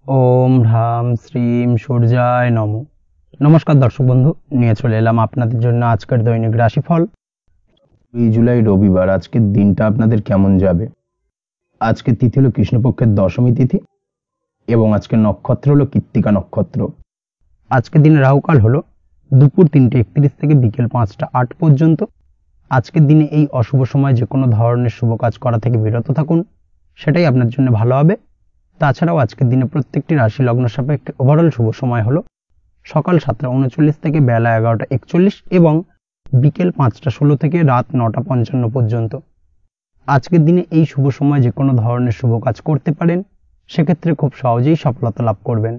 ओम ह्राम श्रीम सूर्याय नमो। नमस्कार दर्शक बंधु, নিয়ে চলে এলাম আপনাদের জন্য আজকের দৈনিক রাশিফল। 2 জুলাই রবিবার। আজকের দিনটা আপনাদের কেমন যাবে? আজকের তিথি হলো কৃষ্ণপক্ষের দশমী তিথি এবং আজকের নক্ষত্র হলো কৃত্তিকা নক্ষত্র। আজকের দিনে রাহুকাল হলো দুপুর 3:31 থেকে বিকেল 5টা 8 পর্যন্ত। আজকের দিনে এই অশুভ সময় যে কোনো ধরনের শুভ কাজ করা থেকে বিরত থাকুন, সেটাই আপনার জন্য ভালো হবে। তাছাড়াও আজকের দিনে প্রত্যেকটি রাশি লগ্ন সাপেক্ষে ওভারঅল শুভ সময় হলো সকাল 7টা 39 থেকে বেলা 11টা 41 এবং বিকেল 5টা 16 থেকে রাত 9টা 55 পর্যন্ত। আজকের দিনে এই শুভ সময় যে কোনো ধরনের শুভ কাজ করতে পারেন, সেক্ষেত্রে খুব সহজেই সফলতা লাভ করবেন।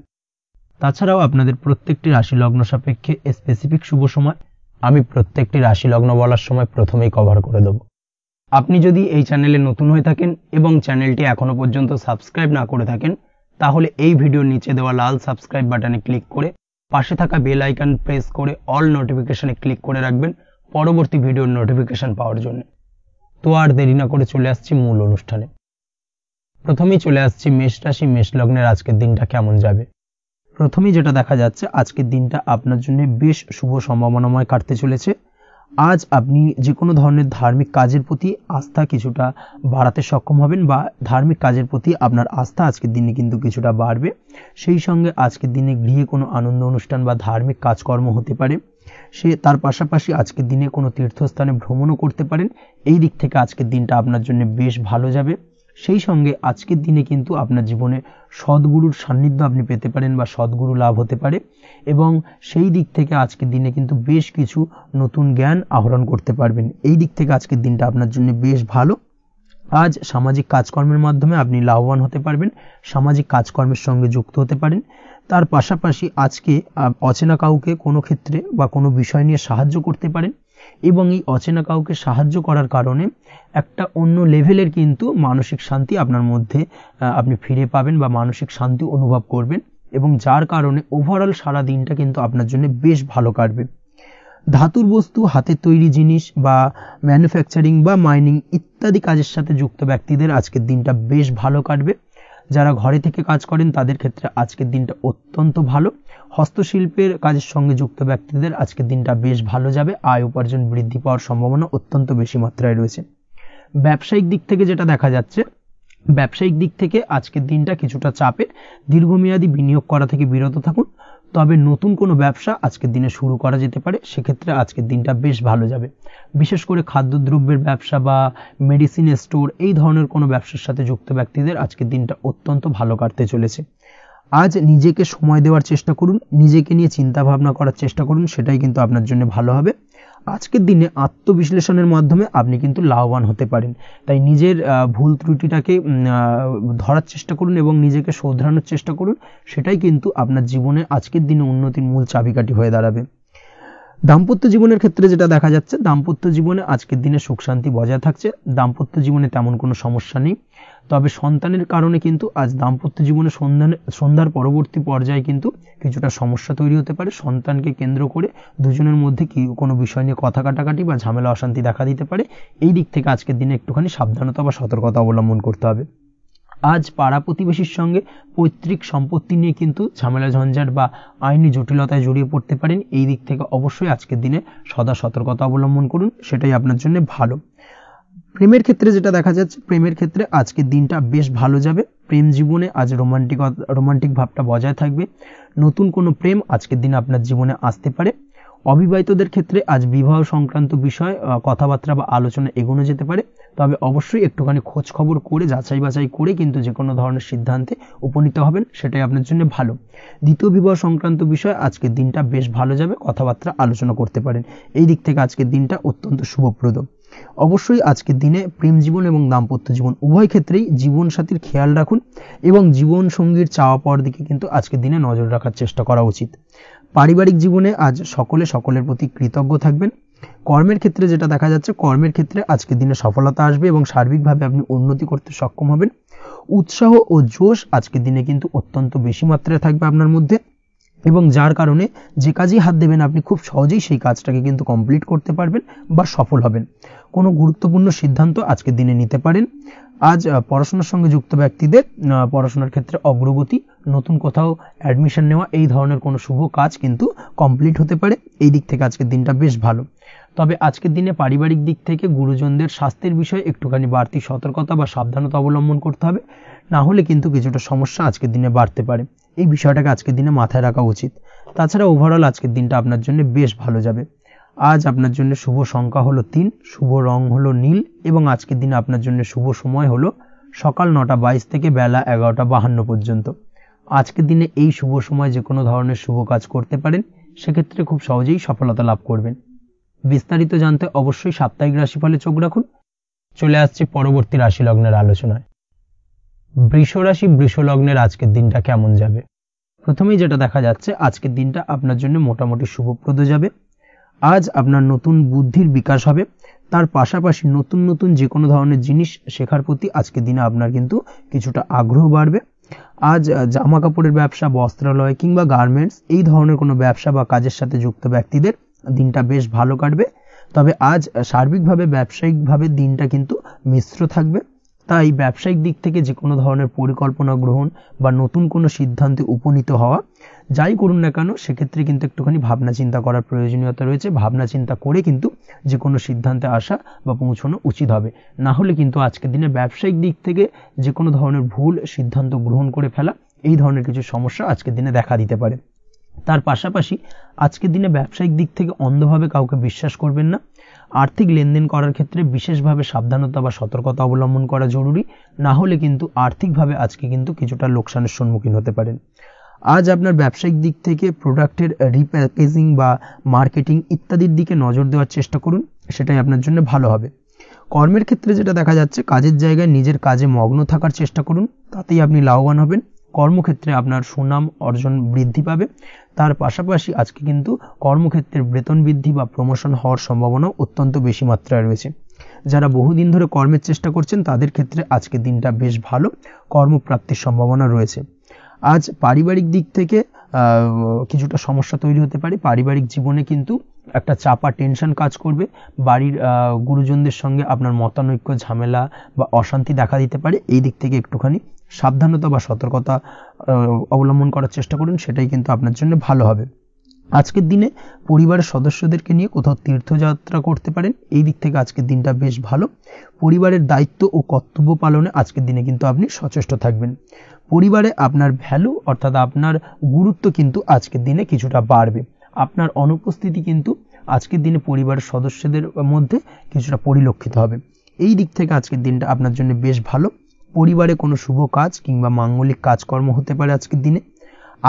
তাছাড়াও আপনাদের প্রত্যেকটি রাশি লগ্ন সাপেক্ষে স্পেসিফিক শুভ সময় আমি প্রত্যেকটি রাশি লগ্ন বলার সময় প্রথমেই কভার করে দেব। আপনি যদি এই চ্যানেলে নতুন হয়ে থাকেন এবং চ্যানেলটি এখনো পর্যন্ত সাবস্ক্রাইব না করে থাকেন, তাহলে এই ভিডিওর নিচে দেওয়া লাল সাবস্ক্রাইব বাটনে ক্লিক করে পাশে থাকা বেল আইকন প্রেস করে অল নোটিফিকেশনে ক্লিক করে রাখবেন পরবর্তী ভিডিওর নোটিফিকেশন পাওয়ার জন্য। তো আর দেরি না করে চলে আসছি মূল অনুষ্ঠানে। প্রথমেই চলে আসছি মেষ রাশি মেষ লগ্নের আজকের দিনটা কেমন যাবে। প্রথমেই যেটা দেখা যাচ্ছে, আজকের দিনটা আপনার জন্য বেশ শুভ সম্ভাবনাময় কাটতে চলেছে। আজ আপনি যে কোনো ধরনের ধার্মিক কাজের প্রতি আস্থা কিছুটা বাড়াতে সক্ষম হবেন বা ধার্মিক কাজের প্রতি আপনার আস্থা আজকের দিনে কিন্তু কিছুটা বাড়বে। সেই সঙ্গে আজকের দিনে গৃহে কোনো আনন্দ অনুষ্ঠান বা ধার্মিক কাজকর্ম হতে পারে। তার পাশাপাশি আজকের দিনে কোনো তীর্থস্থানে ভ্রমণও করতে পারেন। এই দিক থেকে আজকের দিনটা আপনার জন্য বেশ ভালো যাবে। সেই সঙ্গে আজকের দিনে কিন্তু আপনার জীবনে সদ্গুরুর সান্নিধ্য আপনি পেতে পারেন বা সদ্গুরু লাভ হতে পারে এবং সেই দিক থেকে আজকের দিনে কিন্তু বেশ কিছু নতুন জ্ঞান আহরণ করতে পারবেন। এই দিক থেকে আজকের দিনটা আপনার জন্য বেশ ভালো। আজ সামাজিক কাজকর্মের মাধ্যমে আপনি লাভবান হতে পারবেন, সামাজিক কাজকর্মের সঙ্গে যুক্ত হতে পারেন। তার পাশাপাশি আজকে অচেনা কাউকে কোনো ক্ষেত্রে বা কোনো বিষয় নিয়ে সাহায্য করতে পারেন এবং এই অচেনা কাউকে সাহায্য করার কারণে একটা অন্য লেভেলের কিন্তু মানসিক শান্তি আপনার মধ্যে আপনি ফিরে পাবেন বা মানসিক শান্তি অনুভব করবেন এবং যার কারণে ওভারঅল সারা দিনটা কিন্তু আপনার জন্য বেশ ভালো কাটবে। ধাতুর বস্তু, হাতের তৈরি জিনিস বা ম্যানুফ্যাকচারিং বা মাইনিং ইত্যাদি কাজের সাথে যুক্ত ব্যক্তিদের আজকের দিনটা বেশ ভালো কাটবে। যারা ঘরে থেকে কাজ করেন তাদের ক্ষেত্রে আজকের দিনটা অত্যন্ত ভালো। হস্তশিল্পের কাজের সঙ্গে যুক্ত ব্যক্তিদের আজকের দিনটা বেশ ভালো যাবে। আয় উপার্জন বৃদ্ধি পাওয়ার সম্ভাবনা অত্যন্ত বেশি মাত্রায় রয়েছে। ব্যবসায়িক দিক থেকে যেটা দেখা যাচ্ছে, ব্যবসায়িক দিক থেকে আজকের দিনটা কিছুটা চাপের। দীর্ঘমেয়াদী বিনিয়োগ করা থেকে বিরত থাকুন, তবে নতুন কোনো ব্যবসা আজকের দিনে শুরু করা যেতে পারে। সেক্ষেত্রে আজকের দিনটা বেশ ভালো যাবে। বিশেষ করে খাদ্যদ্রব্যের ব্যবসা বা মেডিসিন স্টোর এই ধরনের কোনো ব্যবসার সাথে যুক্ত ব্যক্তিদের আজকের দিনটা অত্যন্ত ভালো কাটতে চলেছে। আজ নিজেকে সময় দেওয়ার চেষ্টা করুন, নিজেকে নিয়ে চিন্তা ভাবনা করার চেষ্টা করুন, সেটাই কিন্তু আপনার জন্য ভালো হবে। আজকের দিনে আত্মবিশ্লেষণের মাধ্যমে আপনি কিন্তু লাভবান হতে পারেন। তাই নিজের ভুল ত্রুটিটাকে ধরার চেষ্টা করুন এবং নিজেকে শোধরানোর চেষ্টা করুন, সেটাই কিন্তু আপনার জীবনে আজকের দিনে উন্নতির মূল চাবিকাঠি হয়ে দাঁড়াবে। দাম্পত্য জীবনের ক্ষেত্রে যেটা দেখা যাচ্ছে, দাম্পত্য জীবনে আজকের দিনে সুখ শান্তি বজায় থাকছে। দাম্পত্য জীবনে তেমন কোনো সমস্যা নেই, তবে সন্তানের কারণে কিন্তু আজ দাম্পত্য জীবনে সন্ধ্যার পরবর্তী পর্যায়ে কিন্তু কিছুটা সমস্যা তৈরি হতে পারে। সন্তানকে কেন্দ্র করে দুজনের মধ্যে কি কোনো বিষয় নিয়ে কথা কাটাকাটি বা ঝামেলা অশান্তি দেখা দিতে পারে। এই দিক থেকে আজকের দিনে একটুখানি সাবধানতা বা সতর্কতা অবলম্বন করতে হবে। আজ পাড়া প্রতিবেশীর সঙ্গে পৈতৃক সম্পত্তি নিয়ে কিন্তু ঝামেলা ঝঞ্ঝাট বা আইনি জটিলতায় জড়িয়ে পড়তে পারেন। এই দিক থেকে অবশ্যই আজকের দিনে সদা সতর্কতা অবলম্বন করুন, সেটাই আপনার জন্য ভালো। প্রেমের ক্ষেত্রে যেটা দেখা যাচ্ছে, প্রেমের ক্ষেত্রে আজকের দিনটা বেশ ভালো যাবে। প্রেম জীবনে আজ রোমান্টিক ভাবটা বজায় থাকবে। নতুন কোনো প্রেম আজকের দিনে আপনার জীবনে আসতে পারে। অবিবাহিতদের ক্ষেত্রে আজ বিবাহ সংক্রান্ত বিষয় কথাবার্তা বা আলোচনা এগোনো যেতে পারে, তবে অবশ্যই একটুখানি খোঁজ খবর করে যাচাই বাছাই করে কিন্তু যে কোনো ধরনের সিদ্ধান্তে উপনীত হবেন, সেটাই আপনার জন্য ভালো। দ্বিতীয় বিবাহ সংক্রান্ত বিষয় আজকের দিনটা বেশ ভালো যাবে, কথাবার্তা আলোচনা করতে পারেন। এই দিক থেকে আজকের দিনটা অত্যন্ত শুভপ্রদ। অবশ্যই আজকের দিনে প্রেম জীবন এবং দাম্পত্য জীবন উভয় ক্ষেত্রেই জীবনসাথীর খেয়াল রাখুন এবং জীবন সঙ্গীর চাওয়া পাওয়ার দিকে কিন্তু আজকের দিনে নজর রাখার চেষ্টা করা উচিত। পারিবারিক জীবনে আজ সকলের প্রতি কৃতজ্ঞ থাকবেন। কর্মের ক্ষেত্রে যেটা দেখা যাচ্ছে, কর্মের ক্ষেত্রে আজকের দিনে সফলতা আসবে এবং সার্বিকভাবে আপনি উন্নতি করতে সক্ষম হবেন। উৎসাহ ও জোশ আজকের দিনে কিন্তু অত্যন্ত বেশি মাত্রায় থাকবে আপনার মধ্যে এবং যার কারণে যে কাজেই হাত দেবেন আপনি খুব সহজেই সেই কাজটাকে কিন্তু কমপ্লিট করতে পারবেন বা সফল হবেন। কোনো গুরুত্বপূর্ণ সিদ্ধান্ত আজকের দিনে নিতে পারেন। আজ পড়াশোনার সঙ্গে যুক্ত ব্যক্তিদের পড়াশোনার ক্ষেত্রে অগ্রগতি, নতুন কোথাও অ্যাডমিশন নেওয়া, এই ধরনের কোনো শুভ কাজ কিন্তু কমপ্লিট হতে পারে। এই দিক থেকে আজকের দিনটা বেশ ভালো। তবে আজকের দিনে পারিবারিক দিক থেকে গুরুজনদের স্বাস্থ্যের বিষয়ে একটুখানি বাড়তি সতর্কতা বা সাবধানতা অবলম্বন করতে হবে, না হলে কিন্তু কিছুটা সমস্যা আজকের দিনে বাড়তে পারে। এই বিষয়টাকে আজকের দিনে মাথায় রাখা উচিত। তাছাড়া ওভারঅল আজকের দিনটা আপনার জন্য বেশ ভালো যাবে। আজ আপনার জন্য শুভ সংখ্যা হলো 3, শুভ রং হলো নীল এবং আজকের দিনে আপনার জন্য শুভ সময় হলো সকাল 9:22 থেকে বেলা 11:52 পর্যন্ত। আজকের দিনে এই শুভ সময় যে কোনো ধরনের শুভ কাজ করতে পারেন, সেক্ষেত্রে খুব সহজেই সফলতা লাভ করবেন। বিস্তারিত জানতে অবশ্যই সাপ্তাহিক রাশিফলে চোখ রাখুন। চলে আসছে পরবর্তী রাশি লগ্নের আলোচনায়। বৃষ রাশি, বৃষ লগ্নের আজকের দিনটা কেমন যাবে? প্রথমেই যেটা দেখা যাচ্ছে, আজকের দিনটা আপনার জন্য মোটামুটি শুভপ্রদ যাবে। আজ আপনার নতুন বুদ্ধির বিকাশ হবে, তার পাশাপাশি নতুন নতুন যে কোনো ধরনের জিনিস শেখার প্রতি আজকের দিনে আপনার কিন্তু কিছুটা আগ্রহ বাড়বে। আজ জামা কাপড়ের ব্যবসা, বস্ত্রালয় কিংবা গার্মেন্টস এই ধরনের কোনো ব্যবসা বা কাজের সাথে যুক্ত ব্যক্তিদের দিনটা বেশ ভালো কাটবে। তবে আজ সার্বিকভাবে ব্যবসায়িকভাবে দিনটা কিন্তু মিশ্র থাকবে। তাই ব্যবসায়িক দিক থেকে যে কোনো ধরনের পরিকল্পনা গ্রহণ বা নতুন কোনো সিদ্ধান্তে উপনীত হওয়া, যাই করুন না কেন, সেক্ষেত্রে কিন্তু একটুখানি ভাবনা চিন্তা করার প্রয়োজনীয়তা রয়েছে। ভাবনা চিন্তা করে কিন্তু যে কোনো সিদ্ধান্তে আসা বা পৌঁছানো উচিত হবে, না হলে কিন্তু আজকের দিনে ব্যবসায়িক দিক থেকে যে কোনো ধরনের ভুল সিদ্ধান্ত গ্রহণ করে ফেলা, এই ধরনের কিছু সমস্যা আজকের দিনে দেখা দিতে পারে। তার পাশাপাশি আজকের দিনে ব্যবসায়িক দিক থেকে অন্ধভাবে কাউকে বিশ্বাস করবেন না। আর্থিক লেনদেন করার ক্ষেত্রে বিশেষভাবে সাবধানতা বা সতর্কতা অবলম্বন করা জরুরি, না হলে কিন্তু আর্থিকভাবে আজকে কিন্তু কিছুটা লোকসানের সম্মুখীন হতে পারেন। আজ আপনার ব্যবসায়িক দিক থেকে প্রোডাক্টের রিপ্যাকেজিং বা মার্কেটিং ইত্যাদির দিকে নজর দেওয়ার চেষ্টা করুন, সেটাই আপনার জন্য ভালো হবে। কর্মের ক্ষেত্রে যেটা দেখা যাচ্ছে, কাজের জায়গায় নিজের কাজে মগ্ন থাকার চেষ্টা করুন, তাতেই আপনি লাভবান হবেন। কর্মক্ষেত্রে আপনার সুনাম অর্জন বৃদ্ধি পাবে। তার পাশাপাশি আজকে কিন্তু কর্মক্ষেত্রের বেতন বৃদ্ধি বা প্রমোশন হওয়ার সম্ভাবনা অত্যন্ত বেশি মাত্রায় রয়েছে। যারা বহুদিন ধরে কর্মের চেষ্টা করছেন, তাদের ক্ষেত্রে আজকের দিনটা বেশ ভালো, কর্মপ্রাপ্তির সম্ভাবনা রয়েছে। আজ পারিবারিক দিক থেকে কিছুটা সমস্যা তৈরি হতে পারে। পারিবারিক জীবনে কিন্তু একটা চাপা টেনশন কাজ করবে। বাড়ির গুরুজনদের সঙ্গে আপনার মতানৈক্য, ঝামেলা বা অশান্তি দেখা দিতে পারে। এই দিক থেকে একটুখানি সাবধানতা বা সতর্কতা অবলম্বন করার চেষ্টা করুন, সেটাই কিন্তু আপনার জন্য ভালো হবে। আজকের দিনে পরিবারের সদস্যদেরকে নিয়ে কোথাও তীর্থযাত্রা করতে পারেন। এই দিক থেকে আজকের দিনটা বেশ ভালো। পরিবারের দায়িত্ব ও কর্তব্য পালনে আজকের দিনে কিন্তু আপনি সচেষ্ট থাকবেন। পরিবারে আপনার ভ্যালু অর্থাৎ আপনার গুরুত্ব কিন্তু আজকের দিনে কিছুটা বাড়বে। আপনার অনুপস্থিতি কিন্তু আজকের দিনে পরিবারের সদস্যদের মধ্যে কিছুটা পরিলক্ষিত হবে। এই দিক থেকে আজকের দিনটা আপনার জন্য বেশ ভালো। পরিবারে কোনো শুভ কাজ কিংবা মাঙ্গলিক কাজকর্ম হতে পারে আজকের দিনে।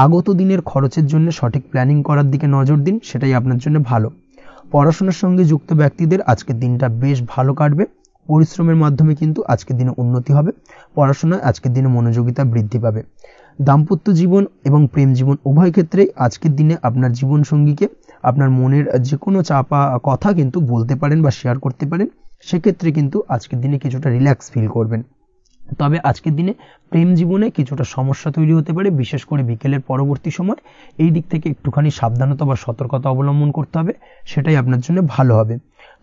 আগত দিনের খরচের জন্য সঠিক প্ল্যানিং করার দিকে নজর দিন, সেটাই আপনার জন্য ভালো। পড়াশোনার সঙ্গে যুক্ত ব্যক্তিদের আজকের দিনটা বেশ ভালো কাটবে। পরিশ্রমের মাধ্যমে কিন্তু আজকের দিনে উন্নতি হবে। পড়াশোনায় আজকের দিনে মনোযোগিতা বৃদ্ধি পাবে। দাম্পত্য জীবন এবং প্রেম জীবন উভয় ক্ষেত্রেই আজকের দিনে আপনার জীবন সঙ্গীকে আপনার মনের যে কোনো চাপা কথা কিন্তু বলতে পারেন বা শেয়ার করতে পারেন। সেক্ষেত্রে কিন্তু আজকের দিনে কিছুটা রিল্যাক্স ফিল করবেন। তবে আজকের দিনে প্রেম জীবনে কিছুটা সমস্যা তৈরি হতে পারে, বিশেষ করে বিকেলের পরবর্তী সময়। এই দিক থেকে একটুখানি সাবধানতা বা সতর্কতা অবলম্বন করতে হবে, সেটাই আপনার জন্য ভালো হবে।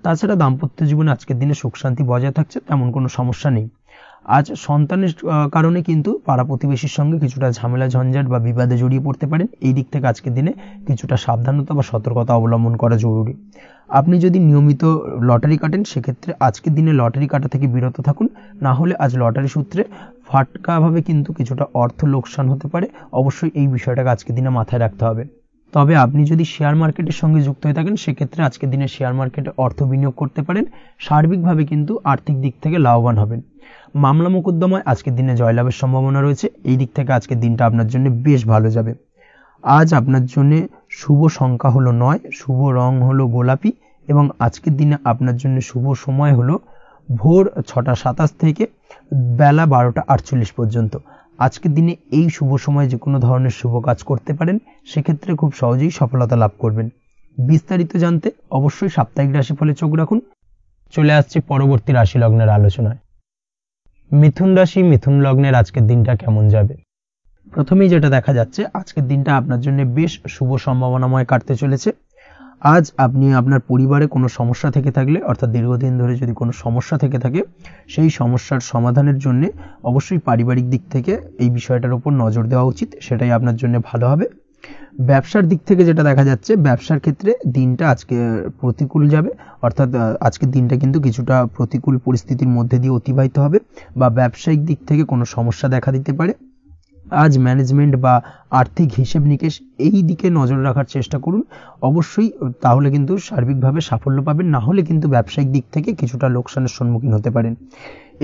তাছাড়া দাম্পত্য জীবনে আজকের দিনে সুখ শান্তি বজায় থাকছে, তেমন কোনো সমস্যা নেই। আজ সন্তানের কারণে কিন্তু পাড়া প্রতিবেশীর সঙ্গে কিছুটা ঝামেলা ঝঞ্ঝাট বা বিবাদে জড়িয়ে পড়তে পারেন। এই দিক থেকে আজকের দিনে কিছুটা সাবধানতা বা সতর্কতা অবলম্বন করা জরুরি। আপনি যদি নিয়মিত লটারি কাটেন, সেক্ষেত্রে আজকের দিনে লটারি কাটা থেকে বিরত থাকুন, না হলে আজ লটারি সূত্রে ফাটকাভাবে কিন্তু কিছুটা অর্থ লোকসান হতে পারে। অবশ্যই এই বিষয়টাকে আজকের দিনে মাথায় রাখতে হবে। তবে আপনি যদি শেয়ার মার্কেটের সঙ্গে যুক্ত হয়ে থাকেন, সেক্ষেত্রে আজকের দিনে শেয়ার মার্কেটে অর্থ বিনিয়োগ করতে পারেন। সার্বিকভাবে কিন্তু আর্থিক দিক থেকে লাভবান হবেন। মামলা মোকদ্দমায় আজকের দিনে জয়লাভের সম্ভাবনা রয়েছে। এই দিক থেকে আজকের দিনটা আপনার জন্য বেশ ভালো যাবে। আজ আপনার জন্য শুভ সংখ্যা হলো 9, শুভ রং হলো গোলাপি এবং আজকের দিনে আপনার জন্য শুভ সময় হলো ভোর 6:27 থেকে বেলা 12:48 পর্যন্ত। আজকের দিনে এই শুভ সময় যে কোনো ধরনের শুভ কাজ করতে পারেন, সেক্ষেত্রে খুব সহজেই সফলতা লাভ করবেন। বিস্তারিত জানতে অবশ্যই সাপ্তাহিক রাশিফলে চোখ রাখুন। চলে আসছে পরবর্তী রাশি লগ্নের আলোচনায়। মিথুন রাশি, মিথুন লগ্নের আজকের দিনটা কেমন যাবে? প্রথমেই যেটা দেখা যাচ্ছে, আজকের দিনটা আপনার জন্য বেশ শুভ সম্ভাবনাময় কাটতে চলেছে। আজ আপনি আপনার পরিবারে কোনো সমস্যা থেকে থাকলে, অর্থাৎ দীর্ঘদিন ধরে যদি কোনো সমস্যা থেকে থাকে, সেই সমস্যার সমাধানের জন্য অবশ্যই পারিবারিক দিক থেকে এই বিষয়টার উপর নজর দেওয়া উচিত, সেটাই আপনার জন্য ভালো হবে। ব্যবসার দিক থেকে যেটা দেখা যাচ্ছে, ব্যবসার ক্ষেত্রে দিনটা আজকে প্রতিকূল যাবে, অর্থাৎ আজকের দিনটা কিন্তু কিছুটা প্রতিকূল পরিস্থিতির মধ্যে দিয়ে অতিবাহিত হবে, বা ব্যবসায়িক দিক থেকে কোনো সমস্যা দেখা দিতে পারে। আজ ম্যানেজমেন্ট বা আর্থিক হিসেব নিকেশ এই দিকে নজর রাখার চেষ্টা করুন অবশ্যই, তাহলে কিন্তু সার্বিকভাবে সাফল্য পাবেন, না হলে কিন্তু ব্যবসায়িক দিক থেকে কিছুটা লোকসানের সম্মুখীন হতে পারেন।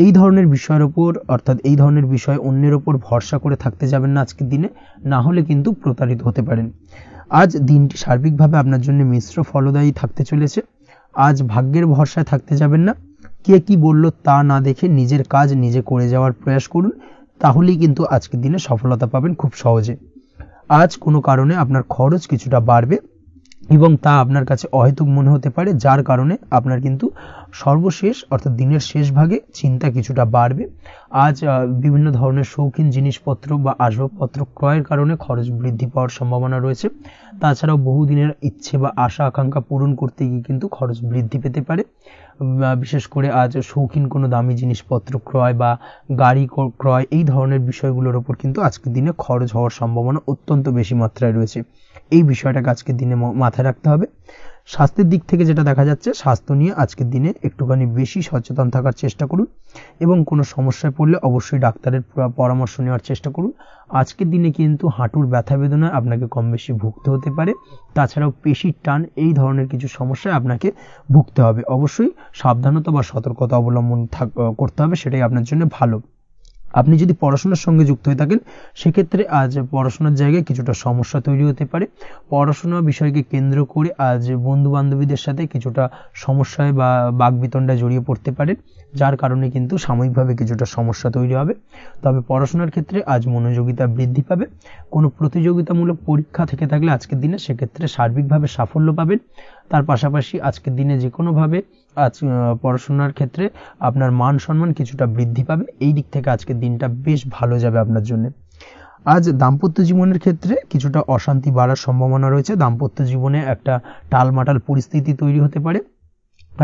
এই ধরনের বিষয়ের ওপর, অর্থাৎ এই ধরনের বিষয় অন্যের ওপর ভরসা করে থাকতে যাবেন না আজকের দিনে, না হলে কিন্তু প্রতারিত হতে পারেন। আজ দিনটি সার্বিকভাবে আপনার জন্য মিশ্র ফলদায়ী থাকতে চলেছে। আজ ভাগ্যের ভরসায় থাকতে যাবেন না, কে কি বলল তা না দেখে নিজের কাজ নিজে করে যাওয়ার প্রয়াস করুন, তাহলেই কিন্তু আজকের দিনে সফলতা পাবেন খুব সহজে। আজ কোনো কারণে আপনার খরচ কিছুটা বাড়বে এবং তা আপনার কাছে অহেতুক মনে হতে পারে, যার কারণে আপনার কিন্তু সর্বশেষ অর্থাৎ দিনের শেষ ভাগে চিন্তা কিছুটা বাড়বে। আজ বিভিন্ন ধরনের শৌখিন জিনিসপত্র বা আসবাবপত্র ক্রয়ের কারণে খরচ বৃদ্ধি পাওয়ার সম্ভাবনা রয়েছে। তাছাড়াও বহুদিনের ইচ্ছে বা আশা আকাঙ্ক্ষা পূরণ করতে গিয়ে কিন্তু খরচ বৃদ্ধি পেতে পারে। বিশেষ করে আজ শৌখিন কোনো দামি জিনিসপত্র ক্রয় বা গাড়ি ক্রয় এই ধরনের বিষয়গুলোর ওপর কিন্তু আজকের দিনে খরচ হওয়ার সম্ভাবনা অত্যন্ত বেশি মাত্রায় রয়েছে। এই বিষয়টাকে আজকের দিনে মাথায় রাখতে হবে। স্বাস্থ্যের দিক থেকে যেটা দেখা যাচ্ছে, স্বাস্থ্য নিয়ে আজকের দিনে একটুখানি বেশি সচেতন থাকার চেষ্টা করুন এবং কোনো সমস্যায় পড়লে অবশ্যই ডাক্তারের পরামর্শ নেওয়ার চেষ্টা করুন। আজকের দিনে কিন্তু হাঁটুর ব্যথা বেদনায় আপনাকে কম বেশি ভুগতে হতে পারে, তাছাড়াও পেশির টান এই ধরনের কিছু সমস্যায় আপনাকে ভুগতে হবে। অবশ্যই সাবধানতা বা সতর্কতা অবলম্বন করতে হবে, সেটাই আপনার জন্য ভালো। আপনি যদি পড়াশোনার সঙ্গে যুক্ত হয়ে থাকেন, সেক্ষেত্রে আজ পড়াশোনার জায়গায় কিছুটা সমস্যা তৈরি হতে পারে। পড়াশোনা বিষয়কে কেন্দ্র করে আজ বন্ধু বান্ধবীদের সাথে কিছুটা সমস্যায় বা বাকবিতণ্ডায় জড়িয়ে পড়তে পারেন, যার কারণে কিন্তু সাময়িকভাবে কিছুটা সমস্যা তৈরি হবে। তবে পড়াশোনার ক্ষেত্রে আজ মনোযোগিতা বৃদ্ধি পাবে। কোনো প্রতিযোগিতামূলক পরীক্ষা থেকে থাকলে আজকের দিনে সেক্ষেত্রে সার্বিকভাবে সাফল্য পাবেন। তার পাশাপাশি আজকের দিনে যে কোনোভাবে আজ পড়াশোনার ক্ষেত্রে আপনার মান সম্মান কিছুটা বৃদ্ধি পাবে। এই দিক থেকে আজকের দিনটা বেশ ভালো যাবে আপনার জন্য। আজ দাম্পত্য জীবনের ক্ষেত্রে কিছুটা অশান্তি বাড়ার সম্ভাবনা রয়েছে। দাম্পত্য জীবনে একটা টালমাটাল পরিস্থিতি তৈরি হতে পারে।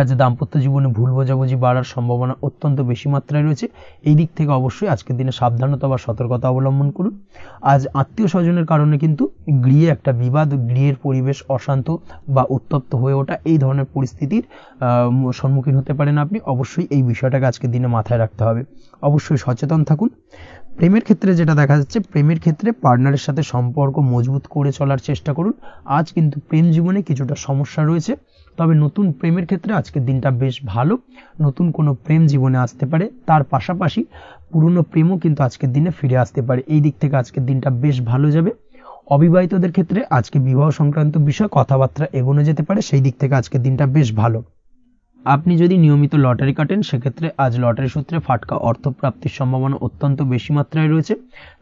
আজ দাম্পত্য জীবনে ভুল বোঝাবুঝি বাড়ার সম্ভাবনা অত্যন্ত বেশি মাত্রায় রয়েছে। এই দিক থেকে অবশ্যই আজকের দিনে সাবধানতা বা সতর্কতা অবলম্বন করুন। আজ আত্মীয় স্বজনের কারণে কিন্তু গৃহে একটা বিবাদ, গৃহের পরিবেশ অশান্ত বা উত্তপ্ত হয়ে ওঠা এই ধরনের পরিস্থিতির সম্মুখীন হতে পারেন আপনি। অবশ্যই এই বিষয়টাকে আজকের দিনে মাথায় রাখতে হবে। অবশ্যই সচেতন থাকুন। প্রেমের ক্ষেত্রে যেটা দেখা যাচ্ছে, প্রেমের ক্ষেত্রে পার্টনারের সাথে সম্পর্ক মজবুত করে চলার চেষ্টা করুন। আজ কিন্তু প্রেম জীবনে কিছুটা সমস্যা রয়েছে, তবে নতুন প্রেমের ক্ষেত্রে আজকের দিনটা বেশ ভালো। নতুন কোনো প্রেম জীবনে আসতে পারে, তার পাশাপাশি পুরনো প্রেমও কিন্তু আজকের দিনে ফিরে আসতে পারে। এই দিক থেকে আজকের দিনটা বেশ ভালো যাবে। অবিবাহিতদের ক্ষেত্রে আজকে বিবাহ সংক্রান্ত বিষয় কথাবার্তা এগোনো যেতে পারে, সেই দিক থেকে আজকের দিনটা বেশ ভালো। আপনি যদি নিয়মিত লটারি কাটেন, সেক্ষেত্রে আজ লটারি সূত্রে ফাটকা অর্থ প্রাপ্তির সম্ভাবনা অত্যন্ত বেশি মাত্রায় রয়েছে।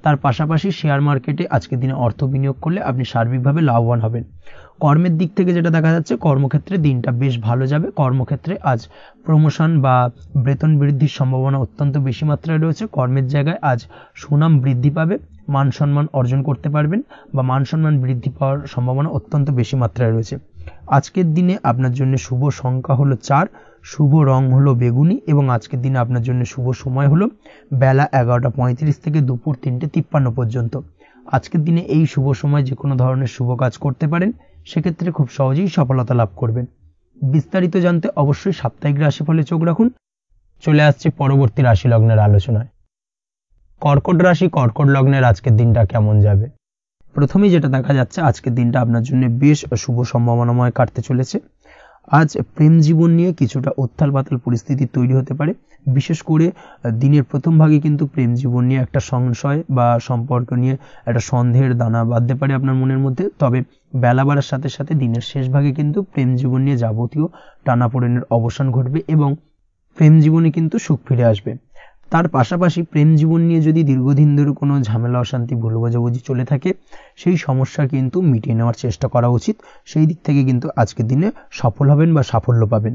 তার পাশাপাশি শেয়ার মার্কেটে আজকের দিনে অর্থ বিনিয়োগ করলে আপনি সার্বিকভাবে লাভবান হবেন। কর্মের দিক থেকে যেটা দেখা যাচ্ছে, কর্মক্ষেত্রে দিনটা বেশ ভালো যাবে। কর্মক্ষেত্রে আজ প্রমোশন বা বেতন বৃদ্ধির সম্ভাবনা অত্যন্ত বেশি মাত্রায় রয়েছে। কর্মের জায়গায় আজ সুনাম বৃদ্ধি পাবে, মান সম্মান অর্জন করতে পারবেন বা মান সম্মান বৃদ্ধি পাওয়ার সম্ভাবনা অত্যন্ত বেশি মাত্রায় রয়েছে। আজকের দিনে আপনার জন্য শুভ সংখ্যা হলো 4, শুভ রং হলো বেগুনি এবং আজকের দিনে আপনার জন্য শুভ সময় হলো বেলা 11:35 থেকে দুপুর 3:53 পর্যন্ত। আজকের দিনে এই শুভ সময় যে কোনো ধরনের শুভ কাজ করতে পারেন, সেক্ষেত্রে খুব সহজেই সফলতা লাভ করবেন। বিস্তারিত জানতে অবশ্যই সাপ্তাহিক রাশিফলে চোখ রাখুন। চলে আসছে পরবর্তী রাশি লগ্নের আলোচনায়। কর্কট রাশি, কর্কট লগ্নের আজকের দিনটা কেমন যাবে? প্রথমেই যেটা দেখা যাচ্ছে, আজকের দিনটা আপনার জন্য বেশ শুভ সম্ভাবনাময় কাটতে চলেছে। আজ প্রেম জীবন নিয়ে কিছুটা উত্থাল পাতাল পরিস্থিতি তৈরি হতে পারে। বিশেষ করে দিনের প্রথম ভাগে কিন্তু প্রেম জীবন নিয়ে একটা সংশয় বা সম্পর্ক নিয়ে একটা সন্দেহের দানা বাঁধতে পারে আপনার মনের মধ্যে। তবে বেলা বাড়ার সাথে সাথে দিনের শেষ ভাগে কিন্তু প্রেম জীবন নিয়ে যাবতীয় টানাপোড়েনের অবসান ঘটবে এবং প্রেম জীবনে কিন্তু সুখ ফিরে আসবে। তার পাশাপাশি প্রেম জীবন নিয়ে যদি দীর্ঘদিন ধরে কোনো ঝামেলা অশান্তি ভুল বোঝাবুঝি চলে থাকে, সেই সমস্যা কিন্তু মিটিয়ে নেওয়ার চেষ্টা করা উচিত। সেই দিক থেকে কিন্তু আজকের দিনে সফল হবেন বা সাফল্য পাবেন।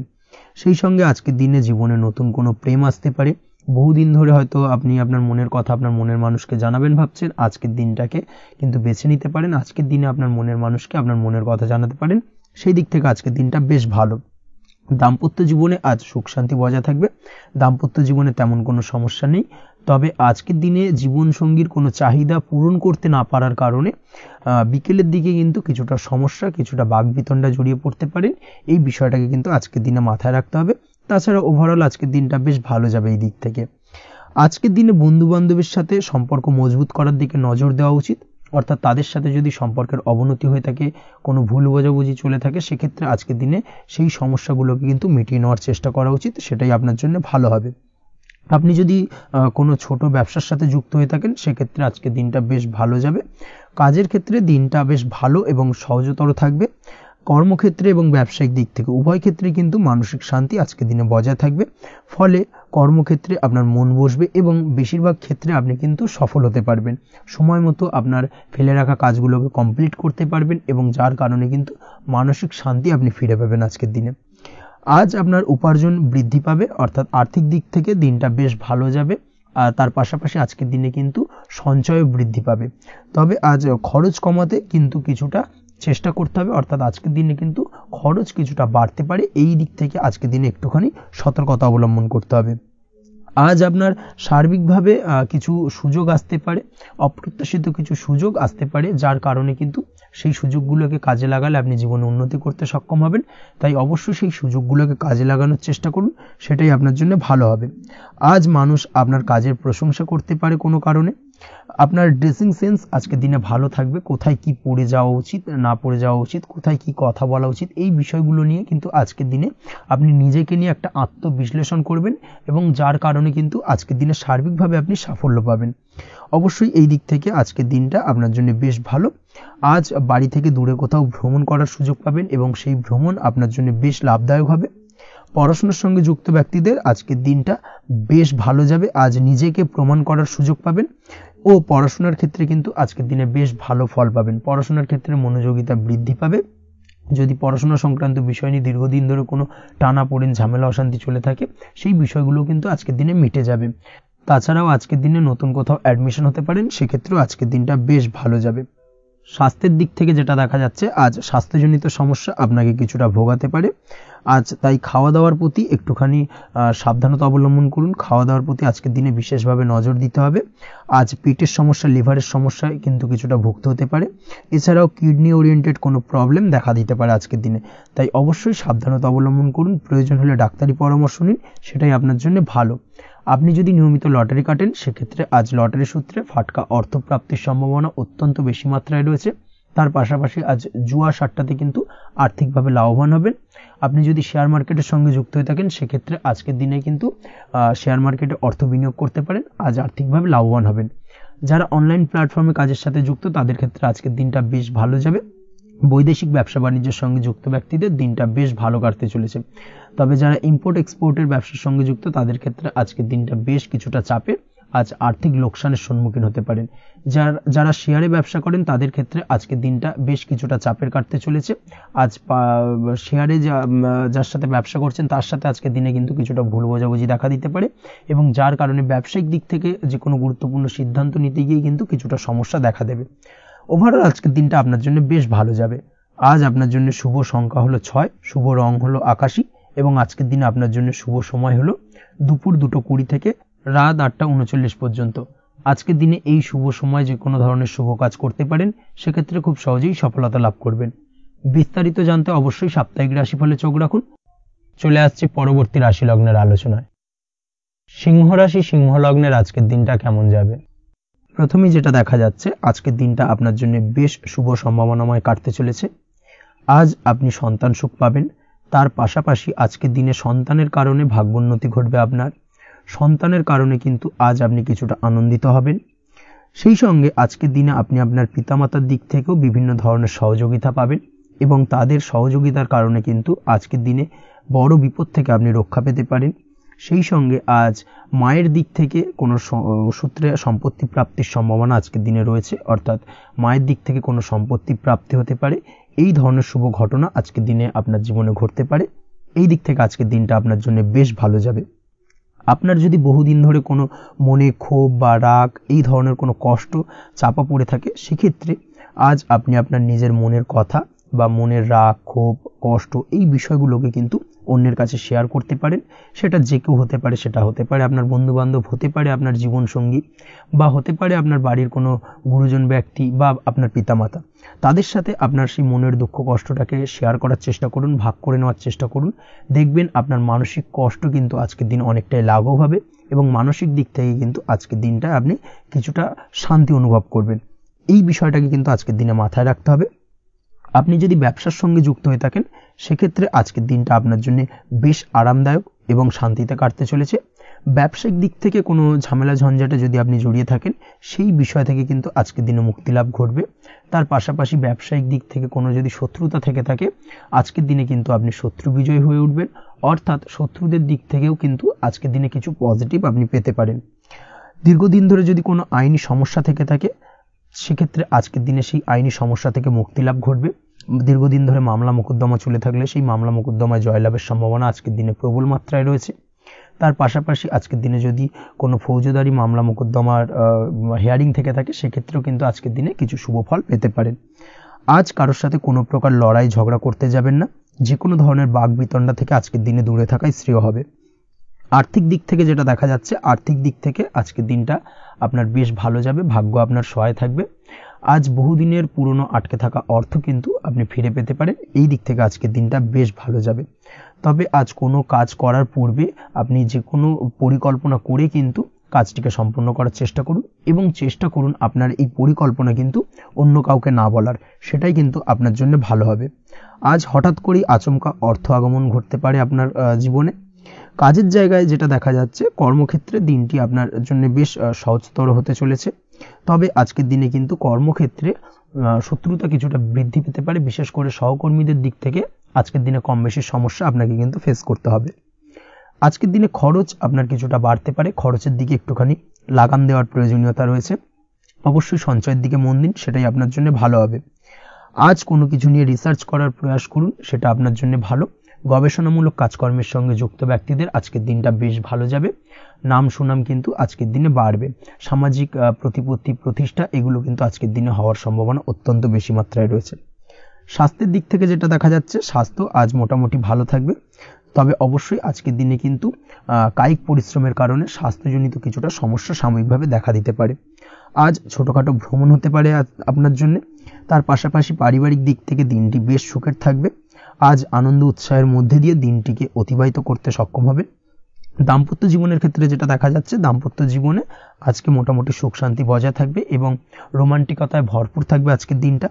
সেই সঙ্গে আজকের দিনে জীবনে নতুন কোনো প্রেম আসতে পারে। বহুদিন ধরে হয়তো আপনি আপনার মনের কথা আপনার মনের মানুষকে জানাবেন ভাবছেন, আজকের দিনটাকে কিন্তু বেছে নিতে পারেন। আজকের দিনে আপনার মনের মানুষকে আপনার মনের কথা জানাতে পারেন। সেই দিক থেকে আজকের দিনটা বেশ ভালো। দাম্পত্য জীবনে আজ সুখ শান্তি বজায় থাকবে, দাম্পত্য জীবনে তেমন কোনো সমস্যা নেই। তবে আজকের দিনে জীবনসঙ্গীর কোনো চাহিদা পূরণ করতে না পারার কারণে বিকেলের দিকে কিন্তু কিছুটা সমস্যা, কিছুটা বাকবিতণ্ডা জড়িয়ে পড়তে পারেন। এই বিষয়টাকে কিন্তু আজকের দিনে মাথায় রাখতে হবে। তাছাড়া ওভারঅল আজকের দিনটা বেশ ভালো যাবে এই দিক থেকে। আজকের দিনে বন্ধু বান্ধবের সাথে সম্পর্ক মজবুত করার দিকে নজর দেওয়া উচিত, অর্থাৎ তাদের সাথে যদি সম্পর্কের অবনতি হয়ে থাকে, কোনো ভুল বোঝাবুঝি চলে থাকে, সেক্ষেত্রে আজকের দিনে সেই সমস্যাগুলোকে কিন্তু মিটিয়ে নেওয়ার চেষ্টা করা উচিত, সেটাই আপনার জন্য ভালো হবে। আপনি যদি কোনো ছোট ব্যবসার সাথে যুক্ত হয়ে থাকেন, সেক্ষেত্রে আজকের দিনটা বেশ ভালো যাবে। কাজের ক্ষেত্রে দিনটা বেশ ভালো এবং সহজতর থাকবে। কর্মক্ষেত্রে এবং ব্যবসায়িক দিক থেকে উভয় ক্ষেত্রে কিন্তু মানসিক শান্তি আজকের দিনে বজায় থাকবে। ফলে কর্মক্ষেত্রে আপনার মন বসবে এবং বেশিরভাগ ক্ষেত্রে আপনি কিন্তু সফল হতে পারবেন। সময় মতো আপনার ফেলে রাখা কাজগুলোকে কমপ্লিট করতে পারবেন এবং যার কারণে কিন্তু মানসিক শান্তি আপনি ফিরে পাবেন আজকের দিনে। আজ আপনার উপার্জন বৃদ্ধি পাবে, অর্থাৎ আর্থিক দিক থেকে দিনটা বেশ ভালো যাবে। আর তার পাশাপাশি আজকের দিনে কিন্তু সঞ্চয় বৃদ্ধি পাবে। তবে আজ খরচ কমাতে কিন্তু কিছুটা চেষ্টা করতে হবে, অর্থাৎ আজকের দিনে কিন্তু খরচ কিছুটা বাড়তে পারে। এই দিক থেকে আজকের দিনে একটুখানি সতর্কতা অবলম্বন করতে হবে। আজ আপনার সার্বিকভাবে কিছু সুযোগ আসতে পারে, অপ্রত্যাশিত কিছু সুযোগ আসতে পারে, যার কারণে কিন্তু সেই সুযোগগুলোকে কাজে লাগালে আপনি জীবনে উন্নতি করতে সক্ষম হবেন। তাই অবশ্যই সেই সুযোগগুলোকে কাজে লাগানোর চেষ্টা করুন, সেটাই আপনার জন্য ভালো হবে। আজ মানুষ আপনার কাজের প্রশংসা করতে পারে কোনো কারণে। আপনার ড্রেসিং সেন্স আজকের দিনে ভালো থাকবে, কোথায় কি পরে যাওয়া উচিত না পরে যাওয়া উচিত, কোথায় কি কথা বলা উচিত, এই বিষয়গুলো নিয়ে কিন্তু আজকের দিনে আপনি নিজেকে নিয়ে একটা আত্মবিশ্লেষণ করবেন এবং যার কারণে কিন্তু আজকের দিনে সার্বিকভাবে আপনি সাফল্য পাবেন। অবশ্যই এই দিক থেকে আজকের দিনটা আপনার জন্য বেশ ভালো। আজ বাড়ি থেকে দূরে কোথাও ভ্রমণ করার সুযোগ পাবেন এবং সেই ভ্রমণ আপনার জন্য বেশ লাভদায়ক হবে। পড়াশোনার সঙ্গে যুক্ত ব্যক্তিদের আজকের দিনটা বেশ ভালো যাবে। আজ নিজেকে প্রমাণ করার সুযোগ পাবেন ও পড়াশোনার ক্ষেত্রে কিন্তু আজকের দিনে বেশ ভালো ফল পাবেন। পড়াশোনার ক্ষেত্রে মনোযোগিতা বৃদ্ধি পাবে। যদি পড়াশোনা সংক্রান্ত বিষয় নিয়ে দীর্ঘদিন ধরে কোনো টানাপোড়েন, ঝামেলা, অশান্তি চলে থাকে, সেই বিষয়গুলো কিন্তু আজকের দিনে মিটে যাবে। তাছাড়াও আজকের দিনে নতুন কোথাও অ্যাডমিশন হতে পারেন, সেক্ষেত্রেও আজকের দিনটা বেশ ভালো যাবে। স্বাস্থ্যের দিক থেকে যেটা দেখা যাচ্ছে, আজ স্বাস্থ্যজনিত সমস্যা আপনাকে কিছুটা ভোগাতে পারে। আজ তাই খাওয়া দাওয়ার প্রতি একটুখানি সাবধানতা অবলম্বন করুন। খাওয়া দাওয়ার প্রতি আজকের দিনে বিশেষভাবে নজর দিতে হবে। আজ পেটের সমস্যা, লিভারের সমস্যায় কিন্তু কিছুটা ভুগতে হতে পারে। এছাড়াও কিডনি ওরিয়েন্টেড কোনো প্রবলেম দেখা দিতে পারে আজকের দিনে। তাই অবশ্যই সাবধানতা অবলম্বন করুন। প্রয়োজন হলে ডাক্তারি পরামর্শ নিন, সেটাই আপনার জন্য ভালো। আপনি যদি নিয়মিত লটারি কাটেন, সেক্ষেত্রে আজ লটারি সূত্রে ফাটকা অর্থপ্রাপ্তির সম্ভাবনা অত্যন্ত বেশি মাত্রায় রয়েছে। তার পাশাপাশি আজ জুয়া সাট্টাতে কিন্তু আর্থিকভাবে লাভবান হবেন। আপনি যদি শেয়ার মার্কেটের সঙ্গে যুক্ত হয়ে থাকেন, সেক্ষেত্রে আজকের দিনে কিন্তু শেয়ার মার্কেটে অর্থ বিনিয়োগ করতে পারেন, আজ আর্থিকভাবে লাভবান হবেন। যারা অনলাইন প্ল্যাটফর্মে কাজের সাথে যুক্ত, তাদের ক্ষেত্রে আজকের দিনটা বেশ ভালো যাবে। বৈদেশিক ব্যবসা বাণিজ্যের সঙ্গে যুক্ত ব্যক্তিদের দিনটা বেশ ভালো কাটতে চলেছে। তবে যারা ইম্পোর্ট এক্সপোর্টের ব্যবসার সঙ্গে যুক্ত, তাদের ক্ষেত্রে আজকের দিনটা বেশ কিছুটা চাপের। আজ আর্থিক লোকসানের সম্মুখীন হতে পারেন। যারা শেয়ারে ব্যবসা করেন, তাদের ক্ষেত্রে আজকের দিনটা বেশ কিছুটা চাপের কাটতে চলেছে। আজ শেয়ারে যার সাথে ব্যবসা করছেন, তার সাথে আজকের দিনে কিন্তু কিছুটা ভুল বোঝাবুঝি দেখা দিতে পারে এবং যার কারণে ব্যবসায়িক দিক থেকে যে কোনো গুরুত্বপূর্ণ সিদ্ধান্ত নিতে গিয়ে কিন্তু কিছুটা সমস্যা দেখা দেবে। ওভারঅল আজকের দিনটা আপনার জন্য বেশ ভালো যাবে। আজ আপনার জন্য শুভ সংখ্যা হলো 6, শুভ রং হলো আকাশী এবং আজকের দিনে আপনার জন্য শুভ সময় হলো দুপুর 2:20 থেকে রাত 8:39 পর্যন্ত। আজকের দিনে এই শুভ সময় যে কোনো ধরনের শুভ কাজ করতে পারেন, সেক্ষেত্রে খুব সহজেই সফলতা লাভ করবেন। বিস্তারিত জানতে অবশ্যই সাপ্তাহিক রাশিফলে চোখ রাখুন। চলে আসছে পরবর্তী রাশি লগ্নের আলোচনায়। সিংহ রাশি, সিংহ লগ্নের আজকের দিনটা কেমন যাবে? প্রথমেই যেটা দেখা যাচ্ছে, আজকের দিনটা আপনার জন্য বেশ শুভ সম্ভাবনাময় কাটতে চলেছে। আজ আপনি সন্তান সুখ পাবেন। তার পাশাপাশি আজকের দিনে সন্তানের কারণে ভাগ্যোন্নতি ঘটবে আপনার। সন্তানের কারণে কিন্তু আজ আপনি কিছুটা আনন্দিত হবেন। সেই সঙ্গে আজকের দিনে আপনি আপনার পিতামাতার দিক থেকেও বিভিন্ন ধরনের সহযোগিতা পাবেন এবং তাদের সহযোগিতার কারণে কিন্তু আজকের দিনে বড় বিপদ থেকে আপনি রক্ষা পেতে পারেন। সেই সঙ্গে আজ মায়ের দিক থেকে কোনো সূত্রে সম্পত্তি প্রাপ্তির সম্ভাবনা আজকের দিনে রয়েছে, অর্থাৎ মায়ের দিক থেকে কোনো সম্পত্তি প্রাপ্তি হতে পারে। এই ধরনের শুভ ঘটনা আজকের দিনে আপনার জীবনে ঘটতে পারে। এই দিক থেকে আজকের দিনটা আপনার জন্য বেশ ভালো যাবে। আপনার যদি বহুদিন ধরে কোনো মনে ক্ষোভ বা রাগ, এই ধরনের কোনো কষ্ট চাপা পড়ে থাকে, সেক্ষেত্রে আজ আপনি আপনার নিজের মনের কথা বা মনের রাগ, ক্ষোভ, কষ্ট এই বিষয়গুলোকে কিন্তু অন্যের কাছে শেয়ার করতে পারেন। সেটা যে কেউ হতে পারে, সেটা হতে পারে আপনার বন্ধুবান্ধব, হতে পারে আপনার জীবনসঙ্গী, বা হতে পারে আপনার বাড়ির কোনো গুরুজন ব্যক্তি বা আপনার পিতামাতা। তাদের সাথে আপনার সেই মনের দুঃখ কষ্টটাকে শেয়ার করার চেষ্টা করুন, ভাগ করে নেওয়ার চেষ্টা করুন। দেখবেন আপনার মানসিক কষ্ট কিন্তু আজকের দিন অনেকটাই লাঘব হবে এবং মানসিক দিক থেকে কিন্তু আজকের দিনটা আপনি কিছুটা শান্তি অনুভব করবেন। এই বিষয়টাকে কিন্তু আজকের দিনে মাথায় রাখতে হবে। আপনি যদি ব্যবসার সঙ্গে যুক্ত হয়ে থাকেন সেক্ষেত্রে আজকের দিনটা আপনার জন্য বেশ আরামদায়ক এবং শান্তিতে কাটতে চলেছে। ব্যবসায়িক দিক থেকে কোনো ঝামেলা ঝঞ্ঝাটে যদি আপনি জড়িয়ে থাকেন সেই বিষয় থেকে কিন্তু আজকের দিনে মুক্তি লাভ ঘটবে। তার পাশাপাশি ব্যবসায়িক দিক থেকে কোনো যদি শত্রুতা থেকে থাকে আজকের দিনে কিন্তু আপনি শত্রু বিজয় হয়ে উঠবেন, অর্থাৎ শত্রুদের দিক থেকেও কিন্তু আজকের দিনে কিছু পজিটিভ আপনি পেতে পারেন। দীর্ঘদিন ধরে যদি কোনো আইনি সমস্যা থেকে থাকে সেক্ষেত্রে আজকের দিনে সেই আইনি সমস্যা থেকে মুক্তি লাভ ঘটবে। দীর্ঘদিন ধরে মামলা মোকদ্দমা চলে থাকলে সেই মামলা মোকদ্দমায় জয়লাভের সম্ভাবনা আজকের দিনে প্রবল মাত্রায় রয়েছে। তার পাশাপাশি আজকের দিনে যদি কোনো ফৌজদারি মামলা মোকদ্দমার হিয়ারিং থেকে থাকে সেক্ষেত্রেও কিন্তু আজকের দিনে কিছু শুভ ফল পেতে পারেন। আজ কারোর সাথে কোনো প্রকার লড়াই ঝগড়া করতে যাবেন না। যে কোনো ধরনের বাক বিতণ্ডা থেকে আজকের দিনে দূরে থাকাই শ্রেয় হবে। আর্থিক দিক থেকে যেটা দেখা যাচ্ছে, আর্থিক দিক থেকে আজকের দিনটা আপনার বেশ ভালো যাবে, ভাগ্য আপনার সহায় থাকবে। আজ বহুদিনের পুরনো আটকে থাকা অর্থ কিন্তু আপনি ফিরে পেতে পারেন। এই দিক থেকে আজকের দিনটা বেশ ভালো যাবে। তবে আজ কোনো কাজ করার পূর্বে আপনি যে কোনো পরিকল্পনা করে কিন্তু কাজটিকে সম্পন্ন করার চেষ্টা করুন এবং চেষ্টা করুন আপনার এই পরিকল্পনা কিন্তু অন্য কাউকে না বলার, সেটাই কিন্তু আপনার জন্য ভালো হবে। আজ হঠাৎ করেই আচমকা অর্থ আগমন ঘটতে পারে আপনার জীবনে। কাজের জায়গায় যেটা দেখা যাচ্ছে, কর্মক্ষেত্রে দিনটি আপনার জন্য বেশ সহজতর হতে চলেছে। তবে আজকের দিনে কিন্তু কর্মক্ষেত্রে শত্রুতা কিছুটা বৃদ্ধি পেতে পারে, বিশেষ করে সহকর্মীদের দিক থেকে আজকের দিনে কম বেশি সমস্যা আপনাকে কিন্তু ফেস করতে হবে। আজকের দিনে খরচ আপনার কিছুটা বাড়তে পারে, খরচের দিকে একটুখানি লাগাম দেওয়ার প্রয়োজনীয়তা রয়েছে। অবশ্যই সঞ্চয়ের দিকে মন দিন, সেটাই আপনার জন্য ভালো হবে। আজ কোনো কিছু নিয়ে রিসার্চ করার প্রয়াস করুন, সেটা আপনার জন্য ভালো। গবেষণামূলক কাজকর্মের সঙ্গে যুক্ত ব্যক্তিদের আজকের দিনটা বেশ ভালো যাবে। নাম সুনাম কিন্তু আজকের দিনে বাড়বে। সামাজিক প্রতিপত্তি প্রতিষ্ঠা এগুলো কিন্তু আজকের দিনে হওয়ার সম্ভাবনা অত্যন্ত বেশি মাত্রায় রয়েছে। স্বাস্থ্যের দিক থেকে যেটা দেখা যাচ্ছে, স্বাস্থ্য আজ মোটামুটি ভালো থাকবে। তবে অবশ্যই আজকের দিনে কিন্তু কায়িক পরিশ্রমের কারণে স্বাস্থ্যজনিত কিছুটা সমস্যা সাময়িকভাবে দেখা দিতে পারে। আজ ছোটোখাটো ভ্রমণ হতে পারে আপনার জন্য। তার পাশাপাশি পারিবারিক দিক থেকে দিনটি বেশ সুখের থাকবে। আজ আনন্দ উৎসাহের মধ্যে দিয়ে দিনটিকে অতিবাহিত করতে সক্ষম হবে। দাম্পত্য জীবনের ক্ষেত্রে যেটা দেখা যাচ্ছে, দাম্পত্য জীবনে আজকে মোটামুটি সুখ শান্তি বজায় থাকবে এবং রোমান্টিকতায় ভরপুর থাকবে আজকের দিনটা।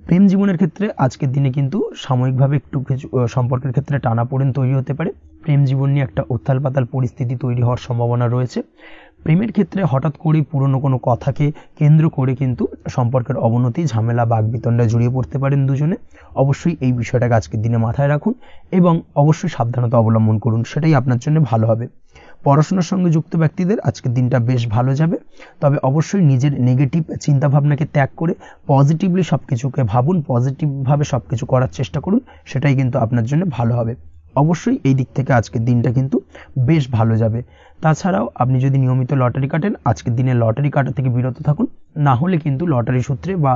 প্রেম জীবনের ক্ষেত্রে আজকের দিনে কিন্তু সাময়িকভাবে একটু কিছু সম্পর্কের ক্ষেত্রে টানাপোড়েন তৈরি হতে পারে। প্রেম জীবন নিয়ে একটা উত্থাল পাতাল পরিস্থিতি তৈরি হওয়ার সম্ভাবনা রয়েছে। প্রেমের ক্ষেত্রে হঠাৎ করেই পুরনো কোনো কথাকে কেন্দ্র করে কিন্তু সম্পর্কের অবনতি, ঝামেলা, বাগবিতণ্ডায় জড়িয়ে পড়তে পারেন দুজনে। অবশ্যই এই বিষয়টাকে আজকের দিনে মাথায় রাখুন এবং অবশ্যই সাবধানতা অবলম্বন করুন, সেটাই আপনার জন্য ভালো হবে। পড়াশোনার সঙ্গে যুক্ত ব্যক্তিদের আজকের দিনটা বেশ ভালো যাবে। তবে অবশ্যই নিজের নেগেটিভ চিন্তাভাবনাকে ত্যাগ করে পজিটিভলি সব কিছুকে ভাবুন, পজিটিভভাবে সব কিছু করার চেষ্টা করুন, সেটাই কিন্তু আপনার জন্য ভালো হবে। অবশ্যই এই দিক থেকে আজকের দিনটা কিন্তু বেশ ভালো যাবে। তাছাড়াও আপনি যদি নিয়মিত লটারি কাটেন আজকের দিনে লটারি কাটা থেকে বিরত থাকুন, না হলে কিন্তু লটারি সূত্রে বা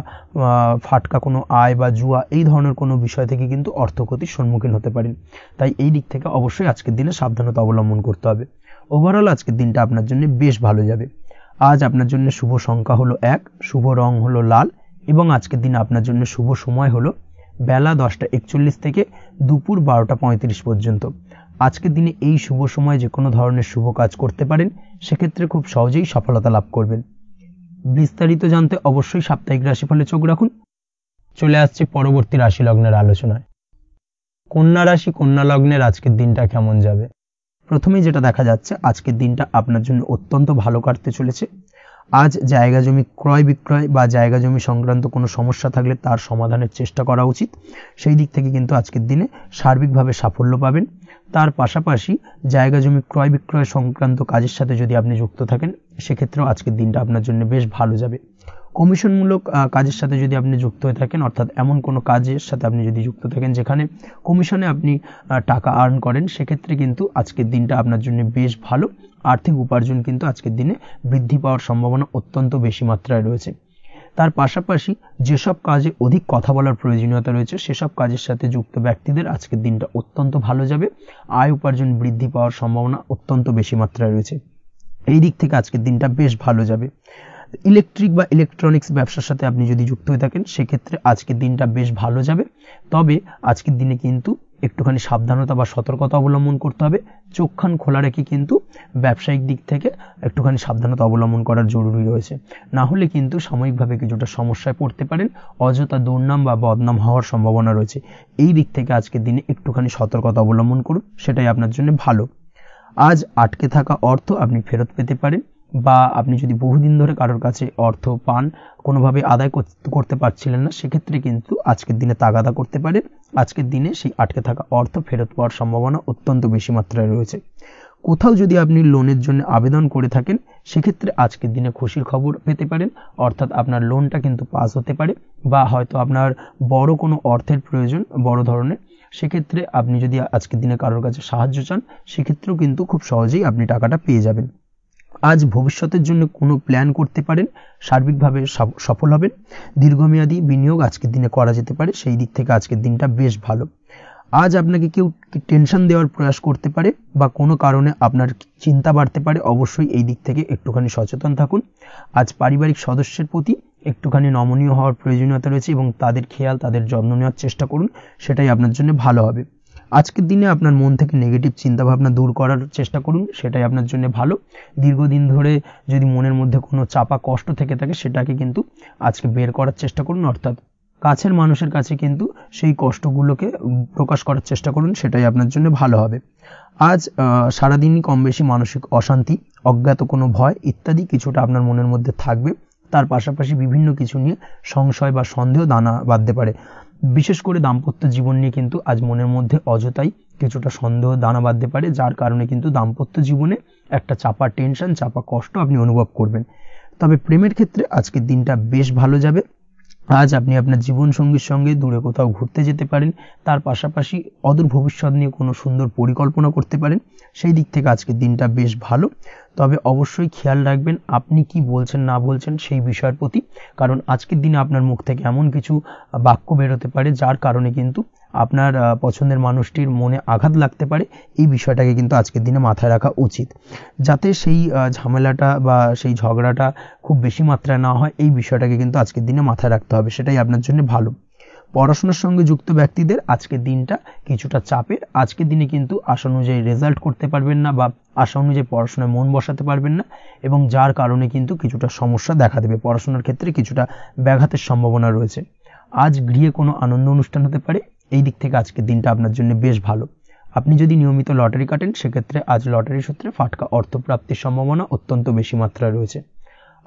ফাটকা কোনো আয় বা জুয়া এই ধরনের কোনো বিষয় থেকে কিন্তু অর্থক্ষতির সম্মুখীন হতে পারেন। তাই এই দিক থেকে অবশ্যই আজকের দিনে সাবধানতা অবলম্বন করতে হবে। ওভারঅল আজকের দিনটা আপনার জন্য বেশ ভালো যাবে। আজ আপনার জন্য শুভ সংখ্যা হলো 1, শুভ রং হলো লাল এবং আজকের দিনে আপনার জন্য শুভ সময় হলো বেলা 10:41 থেকে দুপুর 12:35 পর্যন্ত। আজকের দিনে এই শুভ সময় যে কোনো ধরনের শুভ কাজ করতে পারেন, সেক্ষেত্রে খুব সহজেই সফলতা লাভ করবেন। বিস্তারিত জানতে অবশ্যই সাপ্তাহিক রাশিফলে চোখ রাখুন। চলে আসছে পরবর্তী রাশি লগ্নের আলোচনায়। কন্যা রাশি, কন্যা লগ্নের আজকের দিনটা কেমন যাবে? প্রথমেই যেটা দেখা যাচ্ছে, আজকের দিনটা আপনার জন্য অত্যন্ত ভালো কাটতে চলেছে। আজ জায়গা জমি ক্রয় বিক্রয় বা জায়গা জমি সংক্রান্ত কোনো সমস্যা থাকলে তার সমাধানের চেষ্টা করা উচিত। সেই দিক থেকে কিন্তু আজকের দিনে সার্বিকভাবে সাফল্য পাবেন। তার পাশাপাশি জায়গা জমি ক্রয় বিক্রয় সংক্রান্ত কাজের সাথে যদি আপনি যুক্ত থাকেন সেক্ষেত্রেও আজকের দিনটা আপনার জন্য বেশ ভালো যাবে। কমিশনমূলক কাজের সাথে যদি আপনি যুক্ত হয়ে থাকেন, অর্থাৎ এমন কোনো কাজের সাথে আপনি যদি যুক্ত থাকেন যেখানে কমিশনে আপনি টাকা আর্ন করেন, সেক্ষেত্রে কিন্তু আজকের দিনটা আপনার জন্য বেশ ভালো। আর্থিক উপার্জন কিন্তু আজকের দিনে বৃদ্ধি পাওয়ার সম্ভাবনা অত্যন্ত বেশি মাত্রায় রয়েছে। তার পাশাপাশি যেসব কাজে অধিক কথা বলার প্রয়োজনীয়তা রয়েছে সেসব কাজের সাথে যুক্ত ব্যক্তিদের আজকের দিনটা অত্যন্ত ভালো যাবে। আয় উপার্জন বৃদ্ধি পাওয়ার সম্ভাবনা অত্যন্ত বেশি মাত্রায় রয়েছে। এই দিক থেকে আজকের দিনটা বেশ ভালো যাবে। ইলেকট্রিক বা ইলেকট্রনিক্স ব্যবসার সাথে আপনি যদি যুক্ত হয়ে থাকেন সেক্ষেত্রে আজকের দিনটা বেশ ভালো যাবে। তবে আজকের দিনে কিন্তু একটুখানি সাবধানতা বা সতর্কতা অবলম্বন করতে হবে। চোখ কান খোলা রেখে কিন্তু ব্যবসায়িক দিক থেকে একটুখানি সাবধানতা অবলম্বন করার জরুরি রয়েছে। না হলে কিন্তু সাময়িকভাবে কিছুটা সমস্যায় পড়তে পারেন, অযথা দুর্নাম বা বদনাম হওয়ার সম্ভাবনা রয়েছে। এই দিক থেকে আজকের দিনে একটুখানি সতর্কতা অবলম্বন করুন, সেটাই আপনার জন্য ভালো। আজ আটকে থাকা অর্থ আপনি ফেরত পেতে পারেন, বা আপনি যদি বহুদিন ধরে কারোর কাছে অর্থ পান, কোনোভাবে আদায় করতে পারছিলেন না, সেক্ষেত্রে কিন্তু আজকের দিনে তাগাদা করতে পারেন। আজকের দিনে সেই আটকে থাকা অর্থ ফেরত পাওয়ার সম্ভাবনা অত্যন্ত বেশি মাত্রায় রয়েছে। কোথাও যদি আপনি লোনের জন্য আবেদন করে থাকেন সেক্ষেত্রে আজকের দিনে খুশির খবর পেতে পারেন, অর্থাৎ আপনার লোনটা কিন্তু পাস হতে পারে, বা হয়তো আপনার বড় কোনো অর্থের প্রয়োজন বড় ধরনের, সেক্ষেত্রে আপনি যদি আজকের দিনে কারোর কাছে সাহায্য চান সেক্ষেত্রেও কিন্তু খুব সহজেই আপনি টাকাটা পেয়ে যাবেন। আজ ভবিষ্যতের জন্য কোনো প্ল্যান করতে পারেন, সার্বিকভাবে সফল হবেন। দীর্ঘমেয়াদী বিনিয়োগ আজকের দিনে করা যেতে পারে, সেই দিক থেকে আজকের দিনটা বেশ ভালো। আজ আপনাকে কেউ টেনশন দেওয়ার প্রয়াস করতে পারে বা কোনো কারণে আপনার চিন্তা বাড়তে পারে, অবশ্যই এই দিক থেকে একটুখানি সচেতন থাকুন। আজ পারিবারিক সদস্যের প্রতি একটুখানি নমনীয় হওয়ার প্রয়োজনীয়তা রয়েছে এবং তাদের খেয়াল তাদের যত্ন নেওয়ার চেষ্টা করুন, সেটাই আপনার জন্য ভালো হবে। আজকের দিনে আপনার মন থেকে নেগেটিভ চিন্তাভাবনা দূর করার চেষ্টা করুন, সেটাই আপনার জন্য ভালো। দীর্ঘদিন ধরে যদি মনের মধ্যে কোনো চাপা কষ্ট থেকে থাকে সেটাকে কিন্তু আজকে বের করার চেষ্টা করুন, অর্থাৎ কাছের মানুষের কাছে কিন্তু সেই কষ্টগুলোকে প্রকাশ করার চেষ্টা করুন, সেটাই আপনার জন্য ভালো হবে। আজ সারাদিনই কম বেশি মানসিক অশান্তি, অজ্ঞাত কোনো ভয় ইত্যাদি কিছুটা আপনার মনের মধ্যে থাকবে। তার পাশাপাশি বিভিন্ন কিছু নিয়ে সংশয় বা সন্দেহ দানা বাঁধতে পারে। বিশেষ করে দাম্পত্য জীবন নিয়ে কিন্তু আজ মনের মধ্যে অযথাই কিছুটা সন্দেহ দানা বাঁধতে পারে, যার কারণে কিন্তু দাম্পত্য জীবনে একটা চাপা টেনশন, চাপা কষ্ট আপনি অনুভব করবেন। তবে প্রেমের ক্ষেত্রে আজকের দিনটা বেশ ভালো যাবে। আজ আপনি আপনার জীবন সঙ্গীর সঙ্গে দূরে কোথাও ঘুরতে যেতে পারেন, তার পাশাপাশি অদূর ভবিষ্যৎ নিয়ে কোনো সুন্দর পরিকল্পনা করতে পারেন, সেই দিক থেকে আজকের দিনটা বেশ ভালো। তবে অবশ্যই খেয়াল রাখবেন আপনি কি বলছেন না বলছেন সেই বিষয়ের প্রতি, কারণ আজকের দিনে আপনার মুখ থেকে এমন কিছু বাক্য বেরোতে পারে যার কারণে কিন্তু আপনার পছন্দের মানুষটির মনে আঘাত লাগতে পারে। এই বিষয়টাকে কিন্তু আজকের দিনে মাথায় রাখা উচিত, যাতে সেই ঝামেলাটা বা সেই ঝগড়াটা খুব বেশি মাত্রায় না হয়। এই বিষয়টাকে কিন্তু আজকের দিনে মাথায় রাখতে হবে, সেটাই আপনার জন্য ভালো। পড়াশোনার সঙ্গে যুক্ত ব্যক্তিদের আজকের দিনটা কিছুটা চাপের। আজকের দিনে কিন্তু আশা অনুযায়ী রেজাল্ট করতে পারবেন না বা আশা অনুযায়ী পড়াশোনায় মন বসাতে পারবেন না, এবং যার কারণে কিন্তু কিছুটা সমস্যা দেখা দেবে। পড়াশোনার ক্ষেত্রে কিছুটা ব্যাঘাতের সম্ভাবনা রয়েছে। আজ গৃহে কোনো আনন্দ অনুষ্ঠান হতে পারে, এই দিক থেকে আজকের দিনটা আপনার জন্য বেশ ভালো। আপনি যদি নিয়মিত লটারি কাটেন সেক্ষেত্রে আজ লটারি সূত্রে ফাটকা অর্থপ্রাপ্তির সম্ভাবনা অত্যন্ত বেশি মাত্রায় রয়েছে।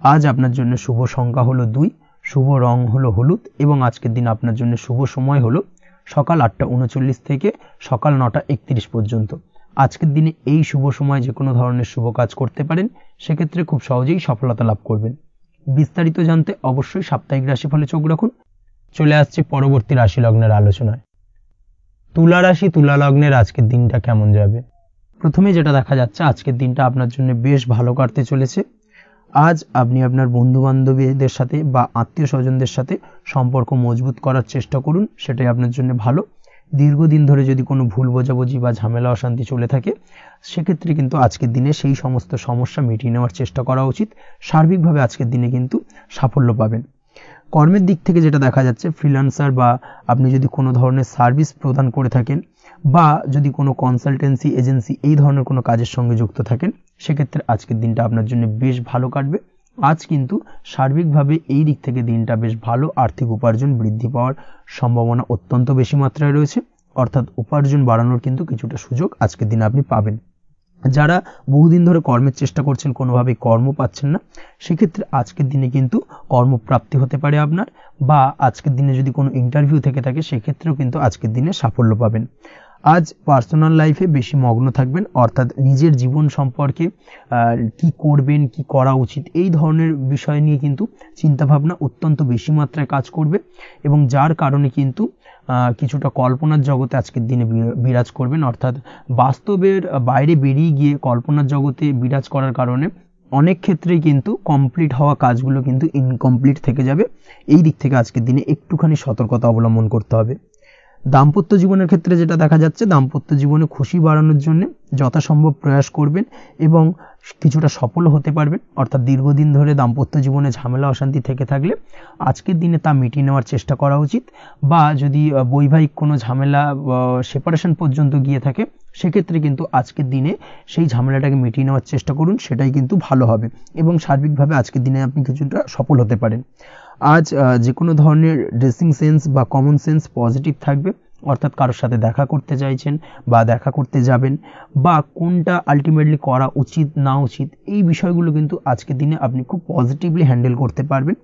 আজ আপনার জন্য শুভ সংখ্যা হলো 2, শুভ রং হলো হলুদ, এবং আজকের দিন আপনার জন্য শুভ সময় হলো সকাল 8:39 থেকে সকাল 9:31 পর্যন্ত। আজকের দিনে এই শুভ সময় যে কোনো ধরনের শুভ কাজ করতে পারেন, সেক্ষেত্রে খুব সহজেই সফলতা লাভ করবেন। বিস্তারিত জানতে অবশ্যই সাপ্তাহিক রাশিফলে চোখ রাখুন। চলে আসছে পরবর্তী রাশি লগ্নের আলোচনায়। তুলা রাশি, তুলা লগ্নের আজকের দিনটা কেমন যাবে? প্রথমে যেটা দেখা যাচ্ছে আজকের দিনটা আপনার জন্য বেশ ভালো কাটতে চলেছে। আজ আপনি আপনার বন্ধু বান্ধবীদের সাথে বা আত্মীয় স্বজনদের সাথে সম্পর্ক মজবুত করার চেষ্টা করুন, সেটাই আপনার জন্য ভালো। দীর্ঘদিন ধরে যদি কোনো ভুল বোঝাবুঝি বা ঝামেলা অশান্তি চলে থাকে সেক্ষেত্রে কিন্তু আজকের দিনে সেই সমস্ত সমস্যা মিটিয়ে নেওয়ার চেষ্টা করা উচিত। সার্বিকভাবে আজকের দিনে কিন্তু সাফল্য পাবেন। কর্মের দিক থেকে যেটা দেখা যাচ্ছে, ফ্রিল্যান্সার বা আপনি যদি কোনো ধরনের সার্ভিস প্রদান করে থাকেন বা যদি কোনো কনসালটেন্সি এজেন্সি এই ধরনের কোনো কাজের সঙ্গে যুক্ত থাকেন, সেক্ষেত্রে আজকের দিনটা আপনার জন্য বেশ ভালো কাটবে। আজ কিন্তু সার্বিকভাবে এই দিক থেকে দিনটা বেশ ভালো। আর্থিক উপার্জন বৃদ্ধি পাওয়ার সম্ভাবনা অত্যন্ত বেশি মাত্রায় রয়েছে, অর্থাৎ উপার্জন বাড়ানোর কিন্তু কিছুটা সুযোগ আজকের দিনে আপনি পাবেন। যারা বহুদিন ধরে কর্মের চেষ্টা করছেন কোনোভাবেই কর্ম পাচ্ছেন না, সেক্ষেত্রে আজকের দিনে কিন্তু কর্মপ্রাপ্তি হতে পারে আপনার, বা আজকের দিনে যদি কোনো ইন্টারভিউ থেকে থাকে সেক্ষেত্রেও কিন্তু আজকের দিনে সাফল্য পাবেন। আজ পার্সোনাল লাইফে বেশি মগ্ন থাকবেন, অর্থাৎ নিজের জীবন সম্পর্কে কি করবেন, কি করা উচিত এই ধরনের বিষয় নিয়ে কিন্তু চিন্তাভাবনা অত্যন্ত বেশি মাত্রায় কাজ করবে, এবং যার কারণে কিন্তু কিছুটা কল্পনার জগতে আজকের দিনে বিরাজ করবেন। অর্থাৎ বাস্তবের বাইরে বেরিয়ে গিয়ে কল্পনার জগতে বিরাজ করার কারণে অনেক ক্ষেত্রেই কিন্তু কমপ্লিট হওয়া কাজগুলো কিন্তু ইনকমপ্লিট থেকে যাবে। এই দিক থেকে আজকের দিনে একটুখানি সতর্কতা অবলম্বন করতে হবে। দাম্পত্য জীবনের ক্ষেত্রে যেটা দেখা যাচ্ছে, দাম্পত্য জীবনে খুশি বাড়ানোর জন্য যথাসম্ভব প্রয়াস করবেন এবং কিছুটা সফল হতে পারবেন। অর্থাৎ দীর্ঘদিন ধরে দাম্পত্য জীবনে ঝামেলা অশান্তি থেকে থাকলে আজকের দিনে তা মিটিয়ে নেওয়ার চেষ্টা করা উচিত, বা যদি বৈবাহিক কোনো ঝামেলা সেপারেশন পর্যন্ত গিয়ে থাকে সেক্ষেত্রে কিন্তু আজকের দিনে সেই ঝামেলাটাকে মিটিয়ে নেওয়ার চেষ্টা করুন, সেটাই কিন্তু ভালো হবে এবং সার্বিকভাবে আজকের দিনে আপনি কিছুটা সফল হতে পারেন। আজ যে কোনো ধরনের ড্রেসিং সেন্স বা কমন সেন্স পজিটিভ থাকবে, অর্থাৎ কারোর সাথে দেখা করতে চাইছেন বা দেখা করতে যাবেন, বা কোনটা আলটিমেটলি করা উচিত না উচিত, এই বিষয়গুলো কিন্তু আজকের দিনে আপনি খুব পজিটিভলি হ্যান্ডেল করতে পারবেন।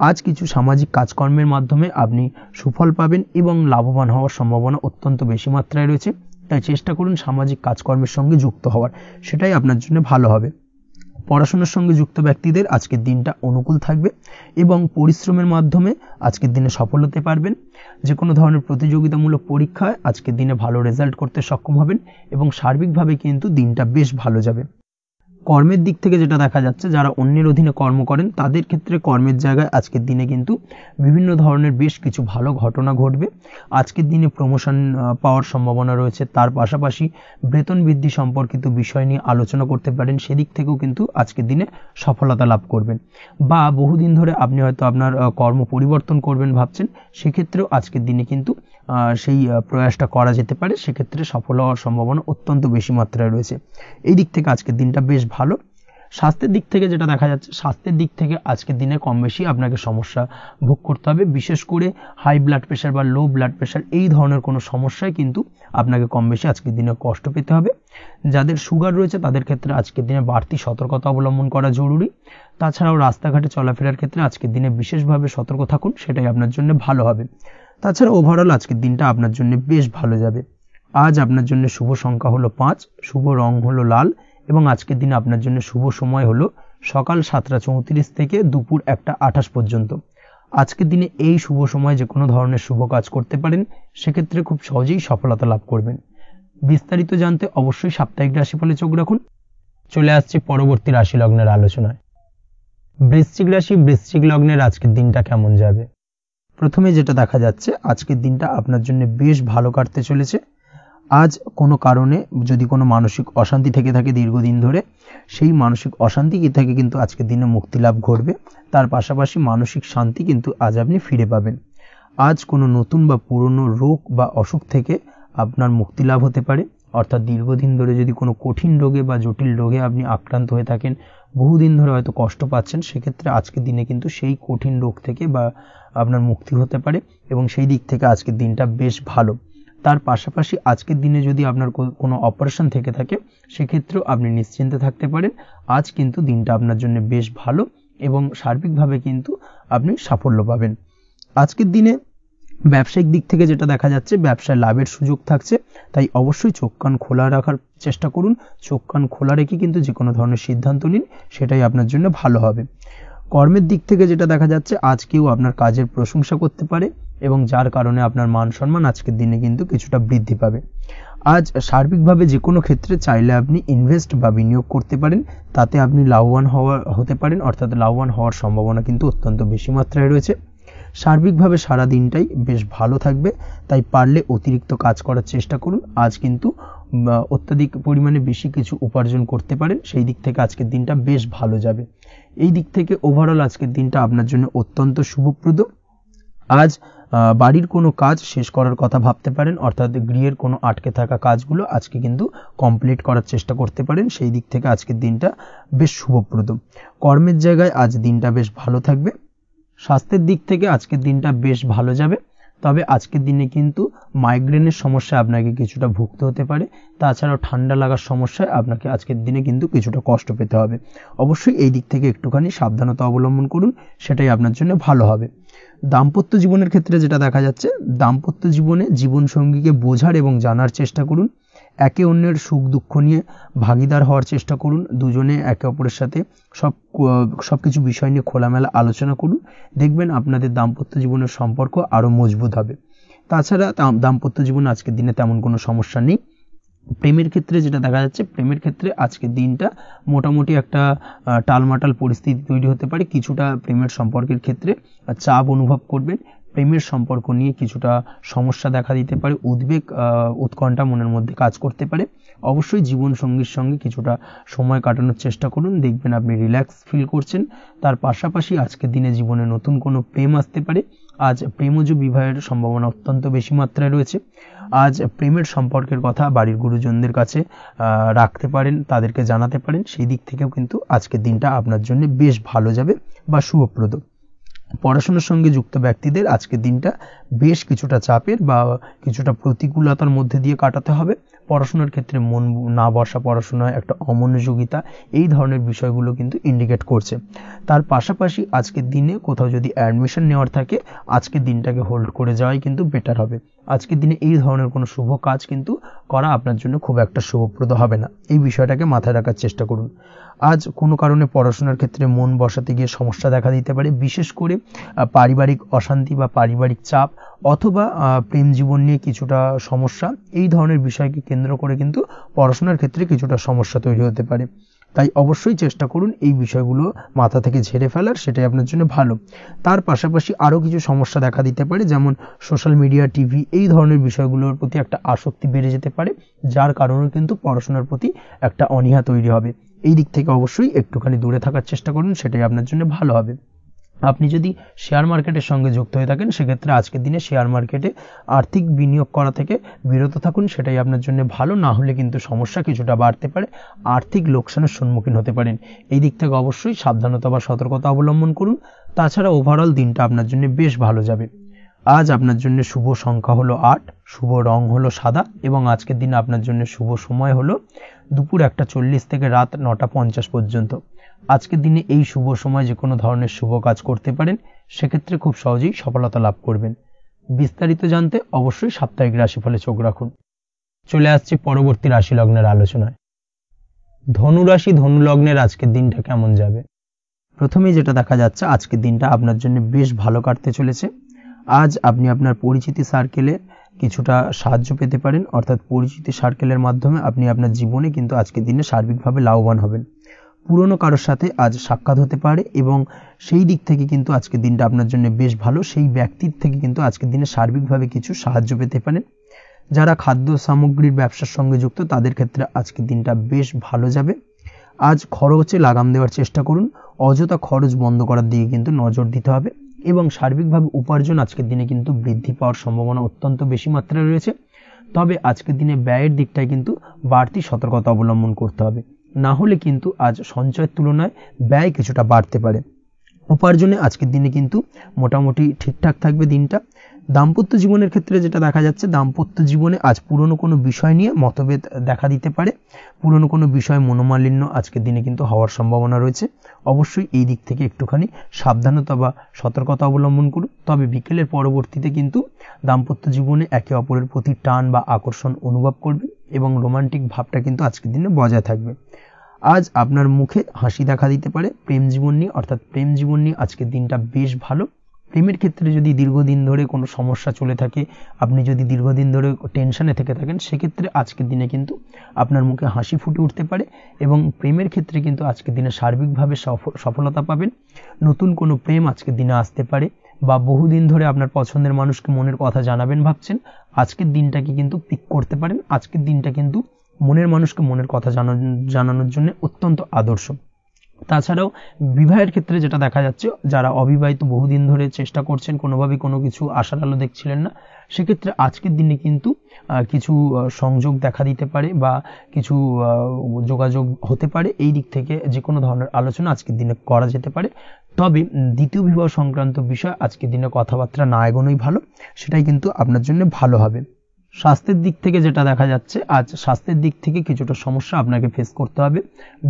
আজ কিছু সামাজিক কাজকর্মের মাধ্যমে আপনি সুফল পাবেন এবং লাভবান হওয়ার সম্ভাবনা অত্যন্ত বেশি মাত্রায় রয়েছে। তাই চেষ্টা করুন সামাজিক কাজকর্মের সঙ্গে যুক্ত হওয়ার, সেটাই আপনার জন্য ভালো হবে। পড়াশোনার সঙ্গে যুক্ত ব্যক্তিদের আজকের দিনটা অনুকূল থাকবে এবং পরিশ্রমের মাধ্যমে আজকের দিনে সফল হতে পারবেন। যে কোনো ধরনের প্রতিযোগিতামূলক পরীক্ষায় আজকের দিনে ভালো রেজাল্ট করতে সক্ষম হবেন এবং সার্বিকভাবে কিন্তু দিনটা বেশ ভালো যাবে। কর্মের দিক থেকে যেটা দেখা যাচ্ছে, যারা অন্যের অধীনে কর্ম করেন তাদের ক্ষেত্রে কর্মের জায়গায় আজকের দিনে কিন্তু বিভিন্ন ধরনের বেশ কিছু ভালো ঘটনা ঘটবে। আজকের দিনে প্রমোশন পাওয়ার সম্ভাবনা রয়েছে, তার পাশাপাশি বেতন বৃদ্ধি সম্পর্কিত বিষয় নিয়ে আলোচনা করতে পারেন, সেদিক থেকেও কিন্তু আজকের দিনে সফলতা লাভ করবেন। বা বহুদিন ধরে আপনি হয়তো আপনার কর্ম পরিবর্তন করবেন ভাবছেন, সেক্ষেত্রেও আজকের দিনে কিন্তু সেই প্রয়াসটা করা যেতে পারে, সেক্ষেত্রে সফল হওয়ার সম্ভাবনা অত্যন্ত বেশি মাত্রায় রয়েছে। এই দিক থেকে আজকের দিনটা বেশ ভালো। স্বাস্থ্যের দিক থেকে যেটা দেখা যাচ্ছে, স্বাস্থ্যের দিক থেকে আজকের দিনে কম বেশি আপনাকে সমস্যা ভোগ করতে হবে, বিশেষ করে হাই ব্লাড প্রেশার বা লো ব্লাড প্রেশার এই ধরনের কোনো সমস্যায় কিন্তু আপনাকে কম বেশি আজকের দিনে কষ্ট পেতে হবে। যাদের সুগার রয়েছে তাদের ক্ষেত্রে আজকের দিনে বাড়তি সতর্কতা অবলম্বন করা জরুরি। তাছাড়াও রাস্তাঘাটে চলাফেরার ক্ষেত্রে আজকের দিনে বিশেষভাবে সতর্ক থাকুন, সেটাই আপনার জন্য ভালো হবে। তাছাড়া ওভারঅল আজকের দিনটা আপনার জন্য বেশ ভালো যাবে। আজ আপনার জন্য শুভ সংখ্যা হলো 5, শুভ রং হলো লাল এবং আজকের দিনে আপনার জন্য শুভ সময় হলো সকাল 7:34 থেকে দুপুর 1:28 পর্যন্ত। আজকের দিনে এই শুভ সময় যে কোনো ধরনের শুভ কাজ করতে পারেন, সেক্ষেত্রে খুব সহজেই সফলতা লাভ করবেন। বিস্তারিত জানতে অবশ্যই সাপ্তাহিক রাশিফলে চোখ রাখুন। চলে আসছে পরবর্তী রাশি লগ্নের আলোচনায়। বৃশ্চিক রাশি, বৃশ্চিক লগ্নের আজকের দিনটা কেমন যাবে? প্রথমে যেটা দেখা যাচ্ছে, আজকের দিনটা আপনার জন্য বেশ ভালো কাটতে চলেছে। আজ কোনো কারণে যদি কোনো মানসিক অশান্তি থেকে থাকে দীর্ঘদিন ধরে, সেই মানসিক অশান্তি থেকে কিন্তু আজকের দিনে মুক্তি লাভ ঘটবে। তার পাশাপাশি মানসিক শান্তি কিন্তু আজ আপনি ফিরে পাবেন। আজ কোনো নতুন বা পুরনো রোগ বা অসুখ থেকে আপনার মুক্তি লাভ হতে পারে। অর্থাৎ দীর্ঘদিন ধরে যদি কোনো কঠিন রোগে বা জটিল রোগে আপনি আক্রান্ত হয়ে থাকেন, বহুদিন ধরে হয়তো কষ্ট পাচ্ছেন, সেক্ষেত্রে আজকের দিনে কিন্তু সেই কঠিন রোগ থেকে বা আপনার মুক্তি হতে পারে এবং সেই দিক থেকে আজকের দিনটা বেশ ভালো। তার পাশাপাশি আজকের দিনে যদি আপনার কোনো অপারেশন থেকে থাকে, সেক্ষেত্রেও আপনি নিশ্চিন্তে থাকতে পারেন। আজ কিন্তু দিনটা আপনার জন্য বেশ ভালো এবং সার্বিকভাবে কিন্তু আপনি সাফল্য পাবেন। আজকের দিনে ব্যবসায়িক দিক থেকে যেটা দেখা যাচ্ছে, ব্যবসায় লাভের সুযোগ থাকছে, তাই অবশ্যই চোখ কান খোলা রাখার চেষ্টা করুন। চোখ কান খোলা রেখে কিন্তু যে কোনো ধরনের সিদ্ধান্ত নিন, সেটাই আপনার জন্য ভালো হবে। কর্মের দিক থেকে যেটা দেখা যাচ্ছে, আজ কেউ আপনার কাজের প্রশংসা করতে পারে এবং যার কারণে আপনার মান সম্মান আজকের দিনে কিন্তু কিছুটা বৃদ্ধি পাবে। আজ সার্বিকভাবে যে কোনো ক্ষেত্রে চাইলে আপনি ইনভেস্ট বা বিনিয়োগ করতে পারেন, তাতে আপনি লাভবান হতে পারেন, অর্থাৎ লাভবান হওয়ার সম্ভাবনা কিন্তু অত্যন্ত বেশি মাত্রায় রয়েছে। সার্বিকভাবে সারা দিনটাই বেশ ভালো থাকবে, তাই পারলে অতিরিক্ত কাজ করার চেষ্টা করুন। আজ কিন্তু অত্যাধিক পরিমাণে বেশি কিছু উপার্জন করতে পারেন, সেই দিক থেকে আজকের দিনটা বেশ ভালো যাবে। এই দিক থেকে ওভারঅল আজকের দিনটা আপনার জন্য অত্যন্ত শুভপ্রদ। আজ বাড়ির কোনো কাজ শেষ করার কথা ভাবতে পারেন, অর্থাৎ গৃহের কোনো আটকে থাকা কাজগুলো আজকে কিন্তু কমপ্লিট করার চেষ্টা করতে পারেন, সেই দিক থেকে আজকের দিনটা বেশ শুভপ্রদ। কর্মের জায়গায় আজ দিনটা বেশ ভালো থাকবে। স্বাস্থ্যের দিক থেকে আজকের দিনটা বেশ ভালো যাবে, তবে আজকের দিনে কিন্তু মাইগ্রেনের সমস্যা আপনাকে কিছুটা ভুগতে হতে পারে। তাছাড়াও ঠান্ডা লাগার সমস্যায় আপনাকে আজকের দিনে কিন্তু কিছুটা কষ্ট পেতে হবে। অবশ্যই এই দিক থেকে একটুখানি সাবধানতা অবলম্বন করুন, সেটাই আপনার জন্য ভালো হবে। দাম্পত্য জীবনের ক্ষেত্রে যেটা দেখা যাচ্ছে, দাম্পত্য জীবনে জীবনসঙ্গীকে বোঝার এবং জানার চেষ্টা করুন। একে অন্যের সুখ দুঃখ নিয়ে ভাগিদার হওয়ার চেষ্টা করুন। দুজনে একে অপরের সাথে সবকিছু বিষয় নিয়ে খোলামেলা আলোচনা করুন। দেখবেন আপনাদের দাম্পত্য জীবনের সম্পর্ক আরো মজবুত হবে। তাছাড়া দাম্পত্য জীবনে আজকের দিনে তেমন কোনো সমস্যা নেই। প্রেমের ক্ষেত্রে যেটা দেখা যাচ্ছে, প্রেমের ক্ষেত্রে আজকের দিনটা মোটামুটি একটা টালমাটাল পরিস্থিতি তৈরি হতে পারে। কিছুটা প্রেমের সম্পর্কের ক্ষেত্রে চাপ অনুভব করবেন, প্রেমের সম্পর্ক নিয়ে কিছুটা সমস্যা দেখা দিতে পারে, উদ্বেগ উৎকণ্ঠা মনের মধ্যে কাজ করতে পারে। অবশ্যই জীবন সঙ্গীর সঙ্গে কিছুটা সময় কাটানোর চেষ্টা করুন, দেখবেন আপনি রিল্যাক্স ফিল করছেন। তার পাশাপাশি আজকের দিনে জীবনে নতুন কোনো প্রেম আসতে পারে। আজ প্রেমজ বিবাহের সম্ভাবনা অত্যন্ত বেশি মাত্রায় রয়েছে। আজ প্রেমের সম্পর্কের কথা বাড়ির গুরুজনদের কাছে রাখতে পারেন, তাদেরকে জানাতে পারেন। সেই দিক থেকেও কিন্তু আজকের দিনটা আপনার জন্য বেশ ভালো যাবে বা শুভপ্রদ। পড়াশোনার সঙ্গে যুক্ত ব্যক্তিদের আজকের দিনটা বেশ কিছুটা চাপের বা কিছুটা প্রতিকূলতার মধ্যে দিয়ে কাটাতে হবে। পড়াশোনার ক্ষেত্রে মন না বসা, পড়াশোনায় একটা অমনোযোগিতা, এই ধরনের বিষয়গুলো কিন্তু ইন্ডিকেট করছে। তার পাশাপাশি আজকের দিনে কোথাও যদি অ্যাডমিশন নেওয়ার থাকে, আজকের দিনটাকে হোল্ড করে যাওয়াই কিন্তু বেটার হবে। আজকের দিনে এই ধরনের কোনো শুভ কাজ কিন্তু করা আপনার জন্য খুব একটা শুভপ্রদ হবে না, এই বিষয়টাকে মাথায় রাখার চেষ্টা করুন। আজ কোনো কারণে পড়াশোনার ক্ষেত্রে মন বসাতে গিয়ে সমস্যা দেখা দিতে পারে, বিশেষ করে পারিবারিক অশান্তি বা পারিবারিক চাপ অথবা প্রেম জীবন নিয়ে কিছুটা সমস্যা, এই ধরনের বিষয়কে কেন্দ্র করে কিন্তু পড়াশোনার ক্ষেত্রে কিছুটা সমস্যা তৈরি হতে পারে। তাই অবশ্যই চেষ্টা করুন এই বিষয়গুলো মাথা থেকে ঝেড়ে ফেলার, সেটাই আপনার জন্য ভালো। তার পাশাপাশি আরও কিছু সমস্যা দেখা দিতে পারে, যেমন সোশ্যাল মিডিয়া, টিভি, এই ধরনের বিষয়গুলোর প্রতি একটা আসক্তি বেড়ে যেতে পারে, যার কারণে কিন্তু পড়াশোনার প্রতি একটা অনীহা তৈরি হবে। এই দিক থেকে অবশ্যই একটুখানি দূরে থাকার চেষ্টা করুন, সেটাই আপনার জন্য ভালো হবে। আপনি যদি শেয়ার মার্কেটের সঙ্গে যুক্ত হয়ে থাকেন, সেক্ষেত্রে আজকের দিনে শেয়ার মার্কেটে আর্থিক বিনিয়োগ করা থেকে বিরত থাকুন, সেটাই আপনার জন্য ভালো। না হলে কিন্তু সমস্যা কিছুটা বাড়তে পারে, আর্থিক লোকসানের সম্মুখীন হতে পারেন। এই দিক থেকে অবশ্যই সাবধানতা বা সতর্কতা অবলম্বন করুন। তাছাড়া ওভারঅল দিনটা আপনার জন্য বেশ ভালো যাবে। আজ আপনার জন্য শুভ সংখ্যা হলো 8, শুভ রং হলো সাদা, এবং আজকের দিনে আপনার জন্য শুভ সময় হলো দুপুর 1:40 থেকে রাত 9:50 পর্যন্ত। আজকের দিনে এই শুভ সময় যে কোনো ধরনের শুভ কাজ করতে পারেন, সেক্ষেত্রে খুব সহজেই সফলতা লাভ করবেন। বিস্তারিত জানতে অবশ্যই সাপ্তাহিক রাশিফলে চোখ রাখুন। চলে আসছে পরবর্তী রাশি লগ্নের আলোচনায়। ধনুরাশি, ধনু লগ্নের আজকের দিনটা কেমন যাবে? প্রথমেই যেটা দেখা যাচ্ছে, আজকের দিনটা আপনার জন্য বেশ ভালো কাটতে চলেছে। আজ আপনি আপনার পরিচিতি সার্কেলে কিছুটা সাহায্য পেতে পারেন, অর্থাৎ পরিচিতি সার্কেলের মাধ্যমে আপনি আপনার জীবনে কিন্তু আজকের দিনে সার্বিকভাবে লাভবান হবেন। পুরনো কারোর সাথে আজ সাক্ষাৎ হতে পারে এবং সেই দিক থেকে কিন্তু আজকের দিনটা আপনার জন্য বেশ ভালো। সেই ব্যক্তির থেকে কিন্তু আজকের দিনে সার্বিকভাবে কিছু সাহায্য পেতে পারেন। যারা খাদ্য সামগ্রীর ব্যবসার সঙ্গে যুক্ত, তাদের ক্ষেত্রে আজকের দিনটা বেশ ভালো যাবে। আজ খরচে লাগাম দেওয়ার চেষ্টা করুন, অযথা খরচ বন্ধ করার দিকে কিন্তু নজর দিতে হবে, এবং সার্বিকভাবে উপার্জন আজকের দিনে কিন্তু বৃদ্ধি পাওয়ার সম্ভাবনা অত্যন্ত বেশি মাত্রায় রয়েছে। তবে আজকের দিনে ব্যয়ের দিকটায় কিন্তু বাড়তি সতর্কতা অবলম্বন করতে হবে, না হলে কিন্তু আজ সঞ্চয়ের তুলনায় ব্যয় কিছুটা বাড়তে পারে। উপার্জনে আজকের দিনে কিন্তু মোটামুটি ঠিকঠাক থাকবে দিনটা। দাম্পত্য জীবনের ক্ষেত্রে যেটা দেখা যাচ্ছে, দাম্পত্য জীবনে আজ পুরনো কোনো বিষয় নিয়ে মতভেদ দেখা দিতে পারে, পুরনো কোনো বিষয় মনোমালিন্য আজকের দিনে কিন্তু হওয়ার সম্ভাবনা রয়েছে। অবশ্যই এই দিক থেকে একটুখানি সাবধানতা বা সতর্কতা অবলম্বন করুন। তবে বিকেলের পরবর্তীতে কিন্তু দাম্পত্য জীবনে একে অপরের প্রতি টান বা আকর্ষণ অনুভব করবে এবং রোমান্টিক ভাবটা কিন্তু আজকের দিনে বজায় থাকবে। আজ আপনার মুখে হাসি দেখা দিতে পারে প্রেম জীবন নিয়ে, অর্থাৎ প্রেম জীবন নিয়ে আজকের দিনটা বেশ ভালো। প্রেমের ক্ষেত্রে যদি দীর্ঘদিন ধরে কোনো সমস্যা চলে থাকে, আপনি যদি দীর্ঘদিন ধরে টেনশনে থেকে থাকেন, সেক্ষেত্রে আজকের দিনে কিন্তু আপনার মুখে হাসি ফুটে উঠতে পারে এবং প্রেমের ক্ষেত্রে কিন্তু আজকের দিনে সার্বিকভাবে সফলতা পাবেন। নতুন কোনো প্রেম আজকের দিনে আসতে পারে, বা বহুদিন ধরে আপনার পছন্দের মানুষকে মনের কথা জানাবেন ভাবছেন, আজকের দিনটাকে কিন্তু পিক করতে পারেন। আজকের দিনটা কিন্তু মনের মানুষকে মনের কথা জানানোর জন্য অত্যন্ত আদর্শ। তাছাড়াও বিবাহের ক্ষেত্রে যেটা দেখা যাচ্ছে, যারা অবিবাহিত বহুদিন ধরে চেষ্টা করছেন, কোনোভাবে কোনো কিছু আশার আলো দেখছিলেন না, সেক্ষেত্রে আজকের দিনে কিন্তু কিছু সংযোগ দেখা দিতে পারে বা কিছু যোগাযোগ হতে পারে। এই দিক থেকে যে কোনো ধরনের আলোচনা আজকের দিনে করা যেতে পারে। তবে দ্বিতীয় বিবাহ সংক্রান্ত বিষয় আজকের দিনে কথাবার্তা না এগোনোই ভালো, সেটাই কিন্তু আপনার জন্য ভালো হবে। স্বাস্থ্যের দিক থেকে যেটা দেখা যাচ্ছে, আজ স্বাস্থ্যের দিক থেকে কিছুটা সমস্যা আপনাকে ফেস করতে হবে,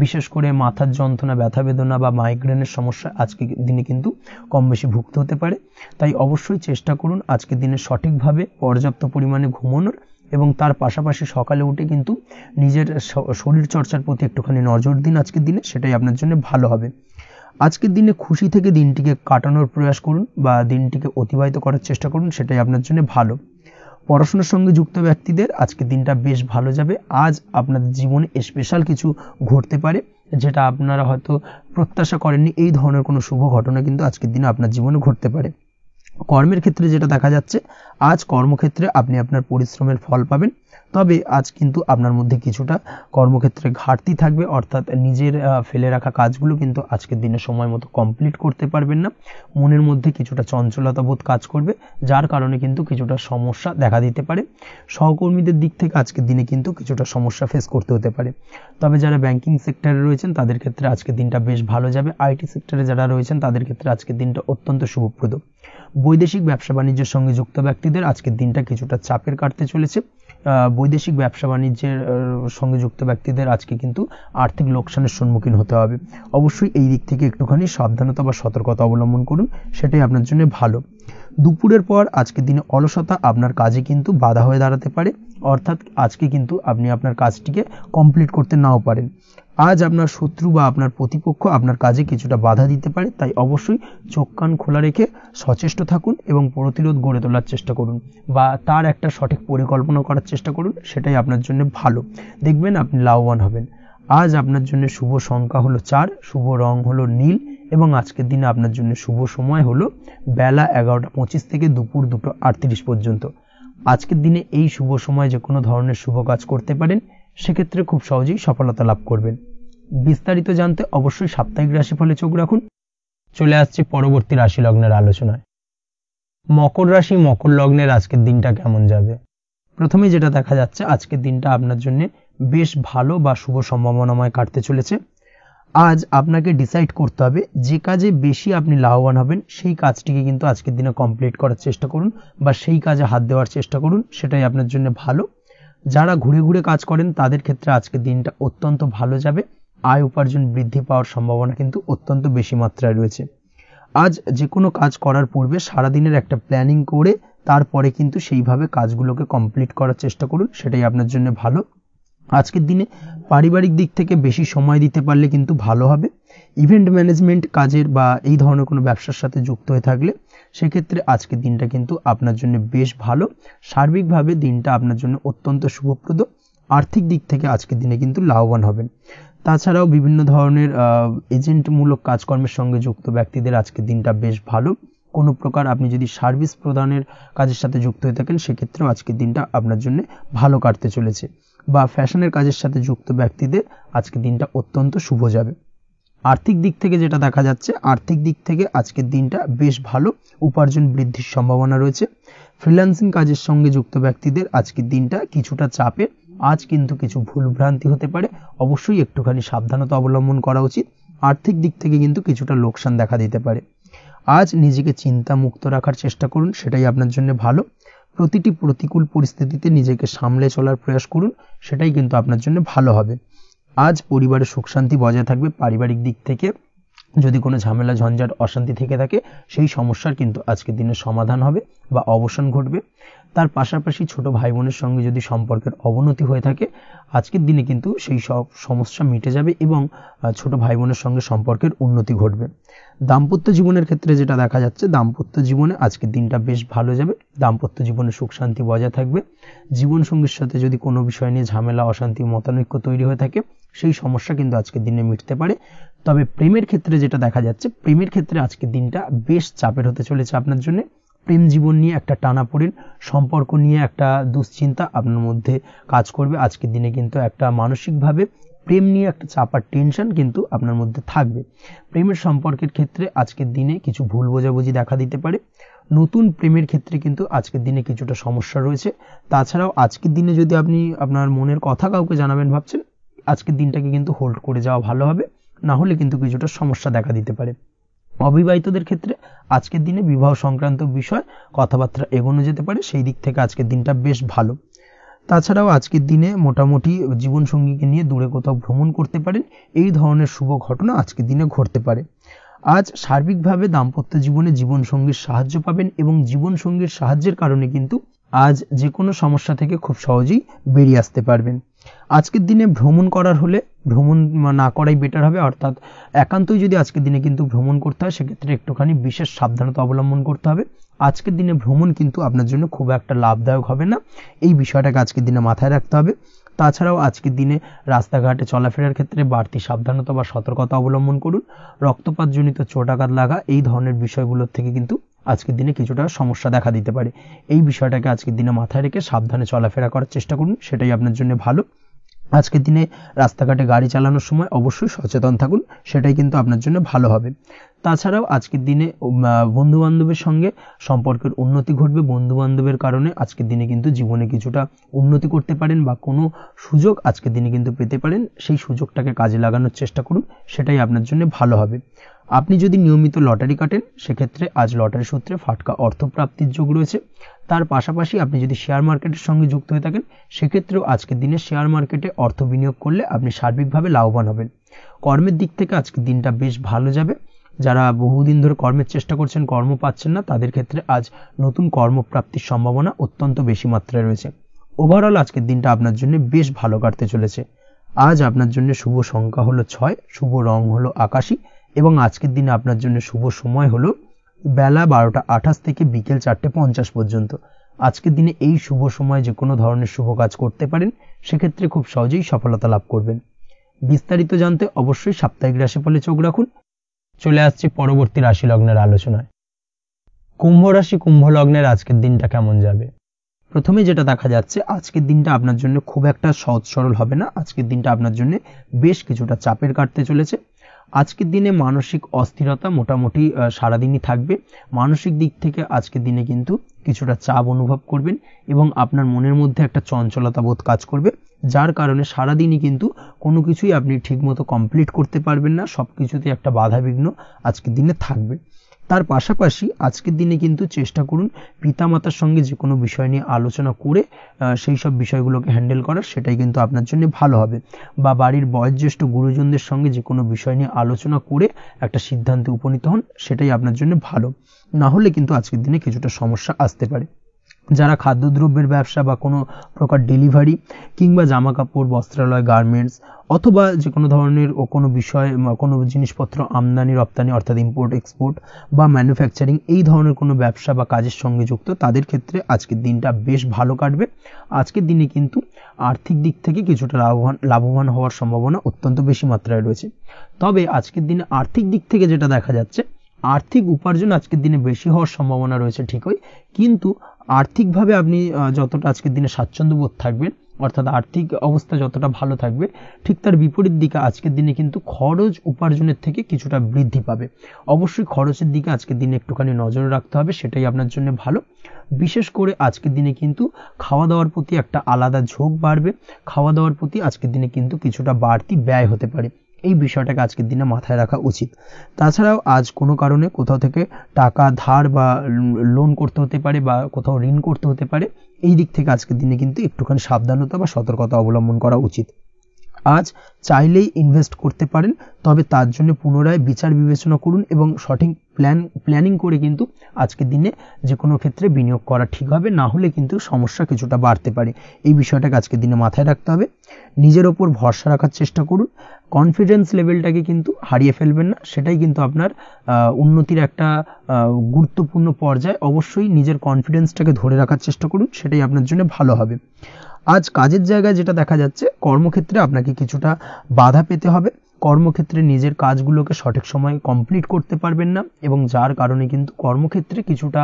বিশেষ করে মাথার যন্ত্রণা, ব্যথা বেদনা বা মাইগ্রেনের সমস্যা আজকের দিনে কিন্তু কম বেশি ভুগতে হতে পারে। তাই অবশ্যই চেষ্টা করুন আজকের দিনে সঠিকভাবে পর্যাপ্ত পরিমাণে ঘুমানোর, এবং তার পাশাপাশি সকালে উঠে কিন্তু নিজের শরীর চর্চার প্রতি একটুখানি নজর দিন আজকের দিনে, সেটাই আপনার জন্য ভালো হবে। আজকের দিনে খুশি থেকে দিনটিকে কাটানোর প্রয়াস করুন বা দিনটিকে অতিবাহিত করার চেষ্টা করুন, সেটাই আপনার জন্য ভালো। পড়াশোনার সঙ্গে যুক্ত ব্যক্তিদের আজকের দিনটা বেশ ভালো যাবে। আজ আপনাদের জীবনে স্পেশাল কিছু ঘটতে পারে, যেটা আপনারা হয়তো প্রত্যাশা করেননি। এই ধরনের কোনো শুভ ঘটনা কিন্তু আজকের দিনে আপনার জীবনে ঘটতে পারে। কর্মের ক্ষেত্রে যেটা দেখা যাচ্ছে, আজ কর্মক্ষেত্রে আপনি আপনার পরিশ্রমের ফল পাবেন। তবে আজ কিন্তু আপনার মধ্যে কিছুটা কর্মক্ষেত্রে ঘাটতি থাকবে, অর্থাৎ নিজের ফেলে রাখা কাজগুলো কিন্তু আজকের দিনে সময় মতো কমপ্লিট করতে পারবেন না। মনের মধ্যে কিছুটা চঞ্চলতা বোধ কাজ করবে, যার কারণে কিন্তু কিছুটা সমস্যা দেখা দিতে পারে। সহকর্মীদের দিক থেকে আজকের দিনে কিন্তু কিছুটা সমস্যা ফেস করতে হতে পারে। তবে যারা ব্যাংকিং সেক্টরে রয়েছেন তাদের ক্ষেত্রে আজকের দিনটা বেশ ভালো যাবে। আইটি সেক্টরে যারা রয়েছেন তাদের ক্ষেত্রে আজকের দিনটা অত্যন্ত শুভপ্রদ। বৈদেশিক ব্যবসা বাণিজ্যের সঙ্গে যুক্ত ব্যক্তিদের আজকের দিনটা কিছুটা চাপের কাটতে চলেছে। বৈদেশিক ব্যবসা বাণিজ্যের সঙ্গে যুক্ত ব্যক্তিদের আজকে কিন্তু আর্থিক লোকসানের সম্মুখীন হতে হবে। অবশ্যই এই দিক থেকে একটুখানি সাবধানতা বা সতর্কতা অবলম্বন করুন, সেটাই আপনার জন্য ভালো। দুপুরের পর আজকের দিনে অলসতা আপনার কাজে কিন্তু বাধা হয়ে দাঁড়াতে পারে, অর্থাৎ আজকে কিন্তু আপনি আপনার কাজটিকে কমপ্লিট করতে নাও পারেন। আজ আপনার শত্রু বা আপনার প্রতিপক্ষ আপনার কাজে কিছুটা বাধা দিতে পারে, তাই অবশ্যই চোখ কান খোলা রেখে সচেষ্ট থাকুন এবং প্রতিরোধ গড়ে তোলার চেষ্টা করুন বা তার একটা সঠিক পরিকল্পনা করার চেষ্টা করুন, সেটাই আপনার জন্য ভালো। দেখবেন আপনি লাভবান হবেন। আজ আপনার জন্য শুভ সংখ্যা হলো 4, শুভ রং হলো নীল এবং আজকের দিনে আপনার জন্য শুভ সময় হলো বেলা 11:25 থেকে দুপুর 2:38 পর্যন্ত। আজকের দিনে এই শুভ সময় যে কোনো ধরনের শুভ কাজ করতে পারেন, সেক্ষেত্রে খুব সহজেই সফলতা লাভ করবেন। বিস্তারিত জানতে অবশ্যই সাপ্তাহিক রাশিফলে চোখ রাখুন। চলে আসছে পরবর্তী রাশি লগ্নের আলোচনায়। মকর রাশি মকর লগ্নের আজকের দিনটা কেমন যাবে? প্রথমে যেটা দেখা যাচ্ছে, আজকের দিনটা আপনার জন্য বেশ ভালো বা শুভ সম্ভাবনাময় কাটতে চলেছে। আজ আপনাকে ডিসাইড করতে হবে যে কাজে বেশি আপনি লাভবান হবেন সেই কাজটিকে কিন্তু আজকের দিনে কমপ্লিট করার চেষ্টা করুন বা সেই কাজে হাত দেওয়ার চেষ্টা করুন, সেটাই আপনার জন্য ভালো। যারা ঘুরে ঘুরে কাজ করেন তাদের ক্ষেত্রে আজকের দিনটা অত্যন্ত ভালো যাবে। আয় উপার্জন বৃদ্ধি পাওয়ার সম্ভাবনা কিন্তু অত্যন্ত বেশি মাত্রায় রয়েছে। আজ যে কোনো কাজ করার পূর্বে সারাদিনের একটা প্ল্যানিং করে তারপরে কিন্তু সেইভাবে কাজগুলোকে কমপ্লিট করার চেষ্টা করুন, সেটাই আপনার জন্য ভালো। আজকের দিনে পারিবারিক দিক থেকে বেশি সময় দিতে পারলে কিন্তু ভালো হবে। ইভেন্ট ম্যানেজমেন্ট কাজের বা এই ধরনের কোনো ব্যবসার সাথে যুক্ত হয়ে থাকলে সেক্ষেত্রে আজকের দিনটা কিন্তু আপনার জন্য বেশ ভালো। সার্বিকভাবে দিনটা আপনার জন্য অত্যন্ত শুভপ্রদ। আর্থিক দিক থেকে আজকের দিনে কিন্তু লাভবান হবেন। তাছাড়াও বিভিন্ন ধরনের এজেন্টমূলক কাজকর্মের সঙ্গে যুক্ত ব্যক্তিদের আজকের দিনটা বেশ ভালো। কোনো প্রকার আপনি যদি সার্ভিস প্রদানের কাজের সাথে যুক্ত হয়ে থাকেন, সেক্ষেত্রেও আজকের দিনটা আপনার জন্য ভালো কাটতে চলেছে। বা ফ্যাশনের কাজের সাথে যুক্ত ব্যক্তিদের আজকের দিনটা অত্যন্ত শুভ যাবে। আর্থিক দিক থেকে যেটা দেখা যাচ্ছে, আর্থিক দিক থেকে আজকের দিনটা বেশ ভালো, উপার্জন বৃদ্ধির সম্ভাবনা রয়েছে। ফ্রিল্যান্সিং কাজের সঙ্গে যুক্ত ব্যক্তিদের আজকের দিনটা কিছুটা চাপের। আজ কিন্তু কিছু ভুলভ্রান্তি হতে পারে, অবশ্যই একটুখানি সাবধানতা অবলম্বন করা উচিত। আর্থিক দিক থেকে কিন্তু কিছুটা লোকসান দেখা দিতে পারে। আজ নিজেকে চিন্তা মুক্ত রাখার চেষ্টা করুন, সেটাই আপনার জন্য ভালো। প্রতিটি প্রতিকূল পরিস্থিতিতে নিজেকে সামলে চলার প্রয়াস করুন, সেটাই কিন্তু আপনার জন্য ভালো হবে। আজ পরিবারে সুখ শান্তি বজায় থাকবে। পারিবারিক দিক থেকে যদি কোনো ঝামেলা ঝঞ্ঝাট অশান্তি থেকে থাকে, সেই সমস্যার কিন্তু আজকের দিনে সমাধান হবে বা অবসান ঘটবে। তার পাশাপাশি ছোট ভাই বোনের সঙ্গে যদি সম্পর্কের অবনতি হয়ে থাকে, আজকের দিনে কিন্তু সেই সব সমস্যা মিটে যাবে এবং ছোট ভাই বোনের সঙ্গে সম্পর্কের উন্নতি ঘটবে। দাম্পত্য জীবনের ক্ষেত্রে যেটা দেখা যাচ্ছে, দাম্পত্য জীবনে আজকের দিনটা বেশ ভালো যাবে। দাম্পত্য জীবনে সুখ শান্তি বজায় থাকবে। জীবন সঙ্গীর সাথে যদি কোনো বিষয় নিয়ে ঝামেলা অশান্তি মতানৈক্য তৈরি হয়ে থাকে, সেই সমস্যা কিন্তু আজকের দিনে মিটতে পারে। তবে প্রেমের ক্ষেত্রে যেটা দেখা যাচ্ছে, প্রেমের ক্ষেত্রে আজকের দিনটা বেশ চাপের হতে চলেছে আপনার জন্য। প্রেম জীবন নিয়ে একটা টানাপোড়েন, সম্পর্ক নিয়ে একটা দুশ্চিন্তা আপনার মধ্যে কাজ করবে। আজকের দিনে কিন্তু একটা মানসিকভাবে প্রেম নিয়ে একটা চাপার টেনশন কিন্তু আপনার মধ্যে থাকবে। প্রেমের সম্পর্কের ক্ষেত্রে আজকের দিনে কিছু ভুল বোঝাবুঝি দেখা দিতে পারে। নতুন প্রেমের ক্ষেত্রে কিন্তু আজকের দিনে কিছুটা সমস্যা রয়েছে। তাছাড়াও আজকের দিনে যদি আপনি আপনার মনের কথা কাউকে জানাবেন ভাবছেন, আজকের দিনটাকে কিন্তু হোল্ড করে যাওয়া ভালো হবে, না হলে কিন্তু কিছুটা সমস্যা দেখা দিতে পারে। অবিবাহিতদের ক্ষেত্রে আজকের দিনে বিবাহ সংক্রান্ত বিষয় কথাবার্তা এগোনো যেতে পারে, সেই দিক থেকে আজকের দিনটা বেশ ভালো। তাছাড়াও আজকের দিনে মোটামুটি জীবনসঙ্গীকে নিয়ে দূরে কোথাও ভ্রমণ করতে পারেন, এই ধরনের শুভ ঘটনা আজকের দিনে ঘটতে পারে। আজ সার্বিকভাবে দাম্পত্য জীবনে জীবনসঙ্গীর সাহায্য পাবেন এবং জীবনসঙ্গীর সাহায্যের কারণে কিন্তু আজ যে কোনো সমস্যা থেকে খুব সহজেই বেরিয়ে আসতে পারবেন। আজকের দিনে ভ্রমণ করার হলে ভ্রমণ না করাই বেটার হবে, অর্থাৎ একান্তই যদি আজকের দিনে কিন্তু ভ্রমণ করতে হয়, সেক্ষেত্রে একটুখানি বিশেষ সাবধানতা অবলম্বন করতে হবে। আজকের দিনে ভ্রমণ কিন্তু আপনার জন্য খুব একটা লাভদায়ক হবে না, এই বিষয়টাকে আজকের দিনে মাথায় রাখতে হবে। তাছাড়াও আজকের দিনে রাস্তাঘাটে চলাফেরার ক্ষেত্রে বাড়তি সাবধানতা বা সতর্কতা অবলম্বন করুন। রক্তপাতজনিত চোটাঘাত লাগা এই ধরনের বিষয়গুলোর থেকে কিন্তু আজকের দিনে কিছুটা সমস্যা দেখা দিতে পারে। এই বিষয়টাকে আজকের দিনে মাথায় রেখে সাবধানে চলাফেরা করার চেষ্টা করুন, সেটাই আপনার জন্য ভালো। আজকের দিনে রাস্তাঘাটে গাড়ি চালানোর সময় অবশ্যই সচেতন থাকুন, সেটাই কিন্তু আপনার জন্য ভালো হবে। তাছাড়াও আজকের দিনে বন্ধু বান্ধবের সঙ্গে সম্পর্কের উন্নতি ঘটবে। বন্ধু বান্ধবের কারণে আজকের দিনে কিন্তু জীবনে কিছুটা উন্নতি করতে পারেন বা কোনো সুযোগ আজকের দিনে কিন্তু পেতে পারেন, সেই সুযোগটাকে কাজে লাগানোর চেষ্টা করুন, সেটাই আপনার জন্য ভালো হবে। আপনি যদি নিয়মিত লটারি কাটেন সেক্ষেত্রে আজ লটারি সূত্রে ফাটকা অর্থপ্রাপ্তির যোগ রয়েছে। তার পাশাপাশি আপনি যদি শেয়ার মার্কেটের সঙ্গে যুক্ত হয়ে থাকেন সেক্ষেত্রেও আজকের দিনে শেয়ার মার্কেটে অর্থ বিনিয়োগ করলে আপনি সার্বিকভাবে লাভবান হবেন। কর্মের দিক থেকে আজকের দিনটা বেশ ভালো যাবে। যারা বহুদিন ধরে কর্মের চেষ্টা করছেন, কর্ম পাচ্ছেন না, তাদের ক্ষেত্রে আজ নতুন কর্মপ্রাপ্তির সম্ভাবনা অত্যন্ত বেশি মাত্রায় রয়েছে। ওভারঅল আজকের দিনটা আপনার জন্য বেশ ভালো কাটতে চলেছে। আজ আপনার জন্য শুভ সংখ্যা হলো 6, শুভ রং হলো আকাশী এবং আজকের দিনে আপনার জন্য শুভ সময় হলো বেলা 12টা 28 থেকে বিকেল 4টা 50 পর্যন্ত। আজকের দিনে এই শুভ সময় যে কোনো ধরনের শুভ কাজ করতে পারেন, সেক্ষেত্রে খুব সহজেই সফলতা লাভ করবেন। বিস্তারিত জানতে অবশ্যই সাপ্তাহিক রাশিফলে চোখ রাখুন। চলে আসছে পরবর্তী রাশি লগ্নের আলোচনায়। কুম্ভ রাশি কুম্ভ লগ্নের আজকের দিনটা কেমন যাবে? প্রথমে যেটা দেখা যাচ্ছে, আজকের দিনটা আপনার জন্য খুব একটা সহজ সরল হবে না। আজকের দিনটা আপনার জন্য বেশ কিছুটা চাপের কাটতে চলেছে। আজকের দিনে মানসিক অস্থিরতা মোটামুটি সারাদিনই থাকবে। মানসিক দিক থেকে আজকের দিনে কিন্তু কিছুটা চাপ অনুভব করবেন এবং আপনার মনের মধ্যে একটা চঞ্চলতা বোধ কাজ করবে, যার কারণে সারাদিনই কিন্তু কোনো কিছুই আপনি ঠিকমতো কমপ্লিট করতে পারবেন না। সব কিছুতে একটা বাধা বিঘ্ন আজকের দিনে থাকবে। তার পাশাপাশি আজকের দিনে কিন্তু চেষ্টা করুন পিতামাতার সঙ্গে যে কোনো বিষয় নিয়ে আলোচনা করে সেই সব বিষয়গুলোকে হ্যান্ডেল করার, সেটাই কিন্তু আপনার জন্য ভালো হবে। বা বাড়ির বয়োজ্যেষ্ঠ গুরুজনদের সঙ্গে যে কোনো বিষয় নিয়ে আলোচনা করে একটা সিদ্ধান্তে উপনীত হন, সেটাই আপনার জন্য ভালো। না হলে কিন্তু আজকের দিনে কিছুটা সমস্যা আসতে পারে। যারা খাদ্যদ্রব্যের ব্যবসা বা কোনো প্রকার ডেলিভারি কিংবা জামা কাপড়, বস্ত্রালয়, গার্মেন্টস অথবা যে কোনো ধরনের কোনো বিষয়, কোনো জিনিসপত্র আমদানি রপ্তানি অর্থাৎ ইম্পোর্ট এক্সপোর্ট বা ম্যানুফ্যাকচারিং এই ধরনের কোনো ব্যবসা বা কাজের সঙ্গে যুক্ত, তাদের ক্ষেত্রে আজকের দিনটা বেশ ভালো কাটবে। আজকের দিনে কিন্তু আর্থিক দিক থেকে কিছুটা লাভবান হওয়ার সম্ভাবনা অত্যন্ত বেশি মাত্রায় রয়েছে। তবে আজকের দিনে আর্থিক দিক থেকে যেটা দেখা যাচ্ছে, আর্থিক উপার্জন আজকের দিনে বেশি হওয়ার সম্ভাবনা রয়েছে ঠিকই, কিন্তু আর্থিকভাবে আপনি যতটা আজকের দিনে স্বাচ্ছন্দ্য বোধ থাকবেন, অর্থাৎ আর্থিক অবস্থা যতটা ভালো থাকবে, ঠিক তার বিপরীত দিকে আজকের দিনে কিন্তু খরচ উপার্জনের থেকে কিছুটা বৃদ্ধি পাবে। অবশ্যই খরচের দিকে আজকের দিনে একটুখানি নজর রাখতে হবে, সেটাই আপনার জন্য ভালো। বিশেষ করে আজকের দিনে কিন্তু খাওয়া দাওয়ার প্রতি একটা আলাদা ঝোঁক বাড়বে। খাওয়া দাওয়ার প্রতি আজকের দিনে কিন্তু কিছুটা বাড়তি ব্যয় হতে পারে, এই বিষয়টাকে আজকের দিনে মাথায় রাখা উচিত। তাছাড়াও আজ কোনো কারণে কোথাও থেকে টাকা ধার বা লোন করতে হতে পারে বা কোথাও ঋণ করতে হতে পারে, এই দিক থেকে আজকের দিনে কিন্তু একটুখানি সাবধানতা বা সতর্কতা অবলম্বন করা উচিত। আজ চাইলেই ইনভেস্ট করতে পারেন, তবে তার জন্য পুনরায় বিচার বিবেচনা করুন এবং সঠিক প্ল্যানিং করে কিন্তু আজকের দিনে যে কোনো ক্ষেত্রে বিনিয়োগ করা ঠিক হবে। না হলে কিন্তু সমস্যা কিছুটা বাড়তে পারে, এই বিষয়টাকে আজকের দিনে মাথায় রাখতে হবে। নিজের ওপর ভরসা রাখার চেষ্টা করুন, কনফিডেন্স লেভেলটাকে কিন্তু হারিয়ে ফেলবেন না, সেটাই কিন্তু আপনার উন্নতির একটা গুরুত্বপূর্ণ পর্যায়। অবশ্যই নিজের কনফিডেন্সটাকে ধরে রাখার চেষ্টা করুন, সেটাই আপনার জন্য ভালো হবে। আজ কাজের জায়গায় যেটা দেখা যাচ্ছে, কর্মক্ষেত্রে আপনাকে কিছুটা বাধা পেতে হবে। কর্মক্ষেত্রে নিজের কাজগুলোকে সঠিক সময়ে কমপ্লিট করতে পারবেন না এবং যার কারণে কিন্তু কর্মক্ষেত্রে কিছুটা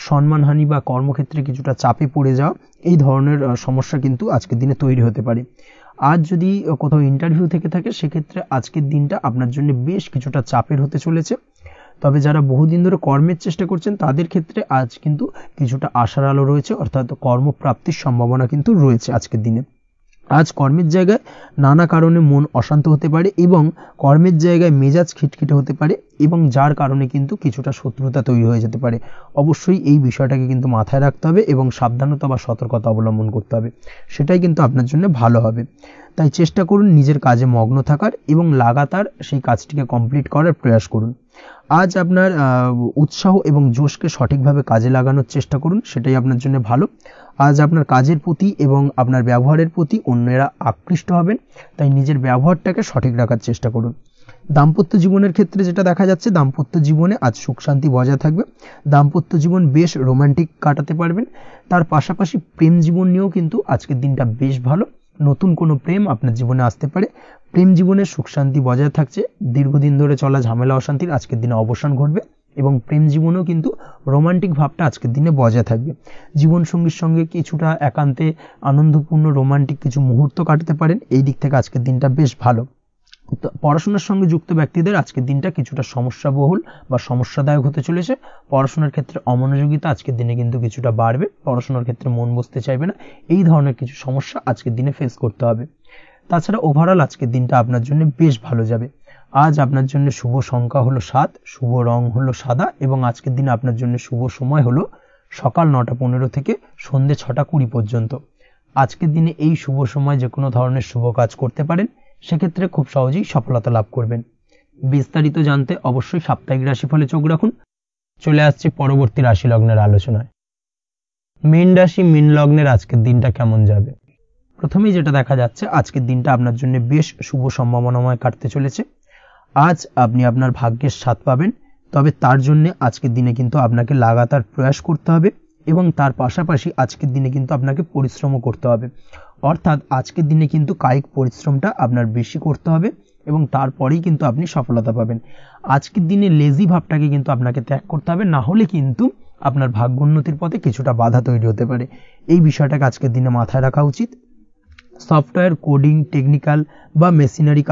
সম্মানহানি বা কর্মক্ষেত্রে কিছুটা চাপে পড়ে যাওয়া, এই ধরনের সমস্যা কিন্তু আজকের দিনে তৈরি হতে পারে। আজ যদি কোথাও ইন্টারভিউ থেকে থাকে, সেক্ষেত্রে আজকের দিনটা আপনার জন্য বেশ কিছুটা চাপের হতে চলেছে। তবে যারা বহুদিন ধরে কর্মের চেষ্টা করছেন, তাদের ক্ষেত্রে আজ কিন্তু কিছুটা আশার আলো রয়েছে, অর্থাৎ কর্মপ্রাপ্তির সম্ভাবনা কিন্তু রয়েছে আজকের দিনে। আজ কর্মের জায়গায় নানা কারণে মন অশান্ত হতে পারে এবং কর্মের জায়গায় মেজাজ খিটখিটে হতে পারে এবং যার কারণে কিন্তু কিছুটা শত্রুতা তৈরি হয়ে যেতে পারে। অবশ্যই এই বিষয়টাকে কিন্তু মাথায় রাখতে হবে এবং সাবধানতা বা সতর্কতা অবলম্বন করতে হবে, সেটাই কিন্তু আপনার জন্য ভালো হবে। তাই চেষ্টা করুন নিজের কাজে মগ্ন থাকার এবং লাগাতার সেই কাজটিকে কমপ্লিট করার প্রয়াস করুন। আজ আপনার উৎসাহ এবং জোশকে সঠিকভাবে কাজে লাগানোর চেষ্টা করুন, সেটাই আপনার জন্য ভালো। আজ আপনার কাজের প্রতি এবং আপনার ব্যবহারের প্রতি অন্যেরা আকৃষ্ট হবেন, তাই নিজের ব্যবহারটাকে সঠিক রাখার চেষ্টা করুন। দাম্পত্য জীবনের ক্ষেত্রে যেটা দেখা যাচ্ছে, দাম্পত্য জীবনে আজ সুখ শান্তি বজায় থাকবে, দাম্পত্য জীবন বেশ রোমান্টিক কাটাতে পারবেন। তার পাশাপাশি প্রেম জীবন নিয়েও কিন্তু আজকের দিনটা বেশ ভালো, নতুন কোনো প্রেম আপনার জীবনে আসতে পারে, প্রেম জীবনে সুখ শান্তি বজায় থাকছে, দীর্ঘদিন ধরে চলা ঝামেলা অশান্তির আজকের দিনে অবসান ঘটবে এবং প্রেম জীবনেও কিন্তু রোমান্টিক ভাবটা আজকের দিনে বজায় থাকবে। জীবনসঙ্গীর সঙ্গে কিছুটা একান্তে আনন্দপূর্ণ রোমান্টিক কিছু মুহূর্ত কাটাতে পারেন, এই দিক থেকে আজকের দিনটা বেশ ভালো। পড়াশোনার সঙ্গে যুক্ত ব্যক্তিদের আজকের দিনটা কিছুটা সমস্যাবহুল বা সমস্যাদায়ক হতে চলেছে। পড়াশোনার ক্ষেত্রে অমনোযোগিতা আজকের দিনে কিন্তু কিছুটা বাড়বে, পড়াশোনার ক্ষেত্রে মন বসতে চাইবে না, এই ধরনের কিছু সমস্যা আজকের দিনে ফেস করতে হবে। তাছাড়া ওভারঅল আজকের দিনটা আপনার জন্য বেশ ভালো যাবে। আজ আপনার জন্য শুভ সংখ্যা হলো 7, শুভ রং হলো সাদা এবং আজকের দিনে আপনার জন্য শুভ সময় হলো সকাল 9:15 থেকে সন্ধ্যে 6:20 পর্যন্ত। আজকের দিনে এই শুভ সময় যে কোনো ধরনের শুভ কাজ করতে পারেন, সেক্ষেত্রে খুব সহজেই সফলতা লাভ করবেন। বিস্তারিত জানতে অবশ্যই সাপ্তাহিক রাশিফলে চোখ রাখুন। চলে আসছি পরবর্তী রাশি লগ্নের আলোচনায়। মীন রাশি, মীন লগ্নের আজকের দিনটা কেমন যাবে? প্রথমেই যেটা দেখা যাচ্ছে, আজকের দিনটা আপনার জন্য বেশ শুভ সম্ভাবনাময় কাটতে চলেছে। আজ আপনি আপনার ভাগ্যের স্বাদ পাবেন, তবে তার জন্য আজকের দিনে কিন্তু আপনাকে লাগাতার প্রয়াস করতে হবে এবং তার পাশাপাশি আজকের দিনে কিন্তু আপনাকে পরিশ্রমও করতে হবে। অর্থাৎ আজকের দিনে কিন্তু কায়িক পরিশ্রমটা আপনার বেশি করতে হবে এবং তারপরেই কিন্তু আপনি সফলতা পাবেন। আজকের দিনে লেজি ভাবটাকে কিন্তু আপনাকে ত্যাগ করতে হবে, না হলে কিন্তু আপনার ভাগ্যোন্নতির পথে কিছুটা বাধা তৈরি হতে পারে। এই বিষয়টাকে আজকের দিনে মাথায় রাখা উচিত। সফটওয়্যার, কোডিং, টেকনিক্যাল বা মেশিনারি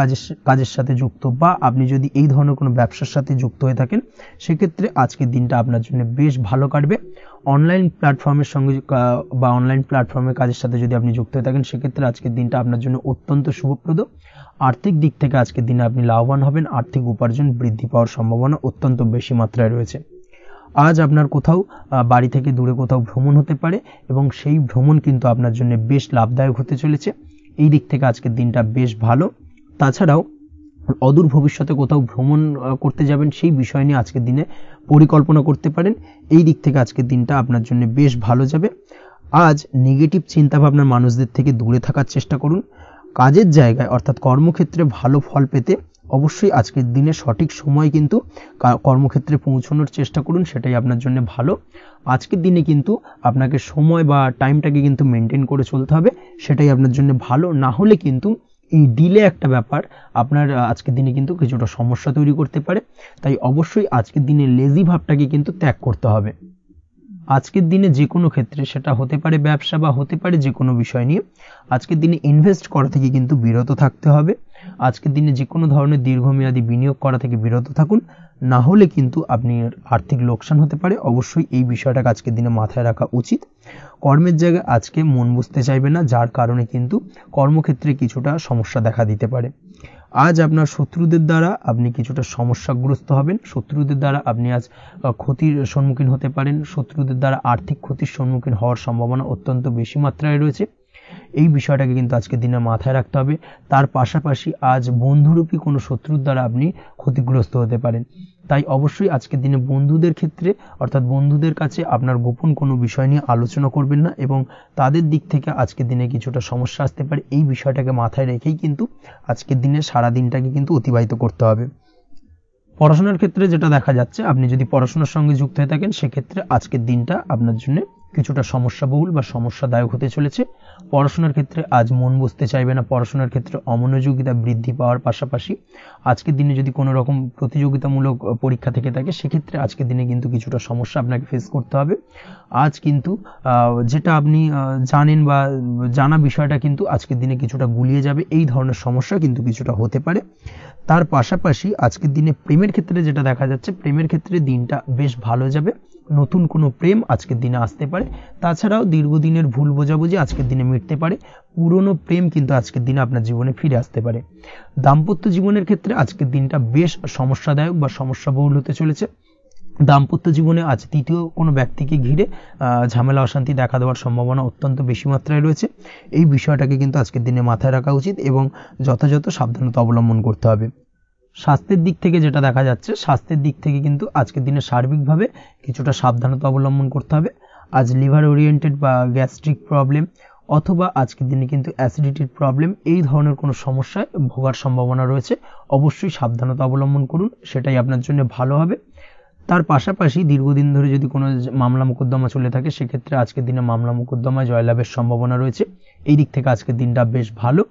কাজের সাথে যুক্ত বা আপনি যদি এই ধরনের কোনো ব্যবসার সাথে যুক্ত হয়ে থাকেন, সেক্ষেত্রে আজকের দিনটা আপনার জন্য বেশ ভালো কাটবে। অনলাইন প্ল্যাটফর্মের সঙ্গে বা অনলাইন প্ল্যাটফর্মের কাজের সাথে যদি আপনি যুক্ত হয়ে থাকেন, সেক্ষেত্রে আজকের দিনটা আপনার জন্য অত্যন্ত শুভপ্রদ। আর্থিক দিক থেকে আজকের দিনে আপনি লাভবান হবেন, আর্থিক উপার্জন বৃদ্ধি পাওয়ার সম্ভাবনা অত্যন্ত বেশি মাত্রায় রয়েছে। আজ আপনার কোথাও বাড়ি থেকে দূরে কোথাও ভ্রমণ হতে পারে এবং সেই ভ্রমণ কিন্তু আপনার জন্য বেশ লাভদায়ক হতে চলেছে, এই দিক থেকে আজকের দিনটা বেশ ভালো। তাছাড়াও অদূর ভবিষ্যতে কোথাও ভ্রমণ করতে যাবেন, সেই বিষয় নিয়ে আজকের দিনে পরিকল্পনা করতে পারেন, এই দিক থেকে আজকের দিনটা আপনার জন্য বেশ ভালো যাবে। আজ নেগেটিভ চিন্তাভাবনার মানুষদের থেকে দূরে থাকার চেষ্টা করুন। কাজের জায়গায় অর্থাৎ কর্মক্ষেত্রে ভালো ফল পেতে অবশ্যই আজকের দিনে সঠিক সময় কিন্তু কর্মক্ষেত্রে পৌঁছানোর চেষ্টা করুন, সেটাই আপনার জন্য ভালো। আজকের দিনে কিন্তু আপনাকে সময় বা টাইমটাকে কিন্তু মেনটেন করে চলতে হবে, সেটাই আপনার জন্য ভালো। না হলে কিন্তু এই ডিলে একটা ব্যাপার আপনার আজকের দিনে কিন্তু কিছুটা সমস্যা তৈরি করতে পারে, তাই অবশ্যই আজকের দিনে লেজি ভাবটাকে কিন্তু ত্যাগ করতে হবে। আজকের দিনে যে কোনো ক্ষেত্রে, সেটা হতে পারে ব্যবসা বা হতে পারে যে কোনো বিষয় নিয়ে, আজকের দিনে ইনভেস্ট করা থেকে কিন্তু বিরত থাকতে হবে। আজকের দিনে যে কোনো ধরনের দীর্ঘমেয়াদী বিনিয়োগ করা থেকে বিরত থাকুন, না হলে কিন্তু আপনি আর্থিক লোকসান হতে পারে। অবশ্যই এই বিষয়টাকে আজকের দিনে মাথায় রাখা উচিত। কর্মের জায়গায় আজকে মন বসতে চাইবে না, যার কারণে কিন্তু কর্মক্ষেত্রে কিছুটা সমস্যা দেখা দিতে পারে। আজ আপনার শত্রুদের দ্বারা আপনি কিছুটা সমস্যাগ্রস্ত হবেন, শত্রুদের দ্বারা আপনি আজ ক্ষতির সম্মুখীন হতে পারেন, শত্রুদের দ্বারা আর্থিক ক্ষতির সম্মুখীন হওয়ার সম্ভাবনা অত্যন্ত বেশি মাত্রায় রয়েছে, এই বিষয়টাকে কিন্তু আজকের দিনে মাথায় রাখতে হবে। তার পাশাপাশি আজ বন্ধুরূপী কোনো শত্রুর দ্বারা আপনি ক্ষতিগ্রস্ত হতে পারেন, তাই অবশ্যই আজকের দিনে বন্ধুদের ক্ষেত্রে অর্থাৎ বন্ধুদের কাছে আপনার গোপন কোনো বিষয় নিয়ে আলোচনা করবেন না এবং তাদের দিক থেকে আজকের দিনে কিছুটা সমস্যা আসতে পারে, এই বিষয়টাকে মাথায় রেখেই কিন্তু আজকের দিনে সারা দিনটাকে কিন্তু অতিবাহিত করতে হবে। পড়াশোনার ক্ষেত্রে যেটা দেখা যাচ্ছে, আপনি যদি পড়াশোনার সঙ্গে যুক্ত হয়ে থাকেন, সেক্ষেত্রে আজকের দিনটা আপনার জন্য কিছুটা সমস্যাবহুল বা সমস্যাদায়ক হতে চলেছে। পড়াশোনার ক্ষেত্রে আজ মন বসতে চাইবে না, পড়াশোনার ক্ষেত্রে অমনোযোগিতা বৃদ্ধি পাওয়ার পাশাপাশি আজকের দিনে যদি কোনো রকম প্রতিযোগিতামূলক পরীক্ষা থেকে থাকে, সেক্ষেত্রে আজকের দিনে কিন্তু কিছুটা সমস্যা আপনাকে ফেস করতে হবে। আজ কিন্তু যেটা আপনি জানেন বা জানা বিষয়টা কিন্তু আজকের দিনে কিছুটা গুলিয়ে যাবে, এই ধরনের সমস্যা কিন্তু কিছুটা হতে পারে। তার পাশাপাশি আজকের দিনে প্রেমের ক্ষেত্রে যেটা দেখা যাচ্ছে, প্রেমের ক্ষেত্রে দিনটা বেশ ভালো যাবে, নতুন কোনো প্রেম আজকের দিনে আসতে পারে। তাছাড়াও দীর্ঘদিনের ভুল বোঝাবুঝি আজকের দিনে মিটতে পারে, পুরনো প্রেম কিন্তু আজকের দিনে আপনার জীবনে ফিরে আসতে পারে। দাম্পত্য জীবনের ক্ষেত্রে আজকের দিনটা বেশ সমস্যাদায়ক বা সমস্যাবহুল হতে চলেছে। দাম্পত্য জীবনে আজ তৃতীয় কোনো ব্যক্তিকে ঘিরে ঝামেলা অশান্তি দেখা দেওয়ার সম্ভাবনা অত্যন্ত বেশি মাত্রায় রয়েছে, এই বিষয়টাকে কিন্তু আজকের দিনে মাথায় রাখা উচিত এবং যথাযথ সাবধানতা অবলম্বন করতে হবে। স্বাস্থ্যের দিক থেকে যেটা দেখা যাচ্ছে, স্বাস্থ্যের দিক থেকে কিন্তু আজকের দিনে সার্বিকভাবে কিছুটা সাবধানতা অবলম্বন করতে হবে। আজ লিভার ওরিয়েন্টেড বা গ্যাস্ট্রিক প্রবলেম, অথবা আজকের দিনে কিন্তু অ্যাসিডিটির প্রবলেম, এই ধরনের কোনো সমস্যায় ভোগার সম্ভাবনা রয়েছে। অবশ্যই সাবধানতা অবলম্বন করুন, সেটাই আপনার জন্য ভালো হবে। তার পাশাপাশি দীর্ঘদিন ধরে যদি কোনো মামলা মোকদ্দমা চলে থাকে, সেক্ষেত্রে আজকের দিনে মামলা মোকদ্দমায় জয়লাভের সম্ভাবনা রয়েছে। এই দিক থেকে আজকের দিনটা বেশ ভালো।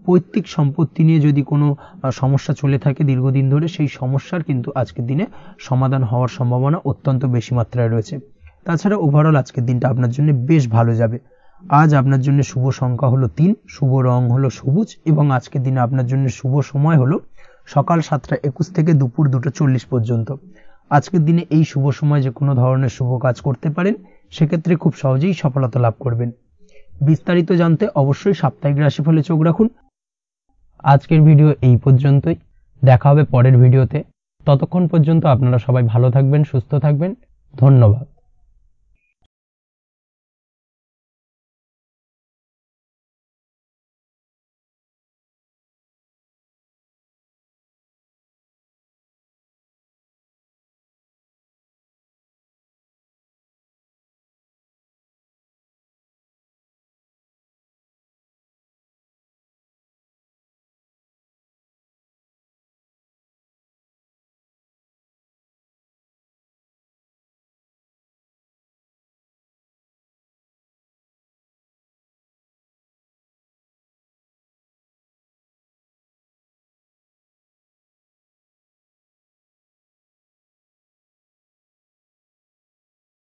পৈতৃক সম্পত্তি নিয়ে যদি কোনো সমস্যা চলে থাকে দীর্ঘদিন ধরে, সেই সমস্যার কিন্তু আজকের দিনে সমাধান হওয়ার সম্ভাবনা অত্যন্ত বেশি মাত্রায় রয়েছে। তাছাড়া ওভারঅল আজকের দিনটা আপনার জন্য বেশ ভালো যাবে। আজ আপনার জন্য শুভ সংখ্যা হলো 3, শুভ রং হলো সবুজ, এবং আজকের দিনে আপনার জন্য শুভ সময় হলো সকাল 7:21 থেকে দুপুর 2:40 পর্যন্ত। আজকের দিনে এই শুভ সময় যে কোনো ধরনের শুভ কাজ করতে পারেন, সেক্ষেত্রে খুব সহজেই সফলতা লাভ করবেন। বিস্তারিত জানতে অবশ্যই সাপ্তাহিক রাশিফলে চোখ রাখুন। আজকের ভিডিও এই পর্যন্তই, দেখা হবে পরের ভিডিওতে। ততক্ষণ পর্যন্ত আপনারা সবাই ভালো থাকবেন, সুস্থ থাকবেন। ধন্যবাদ।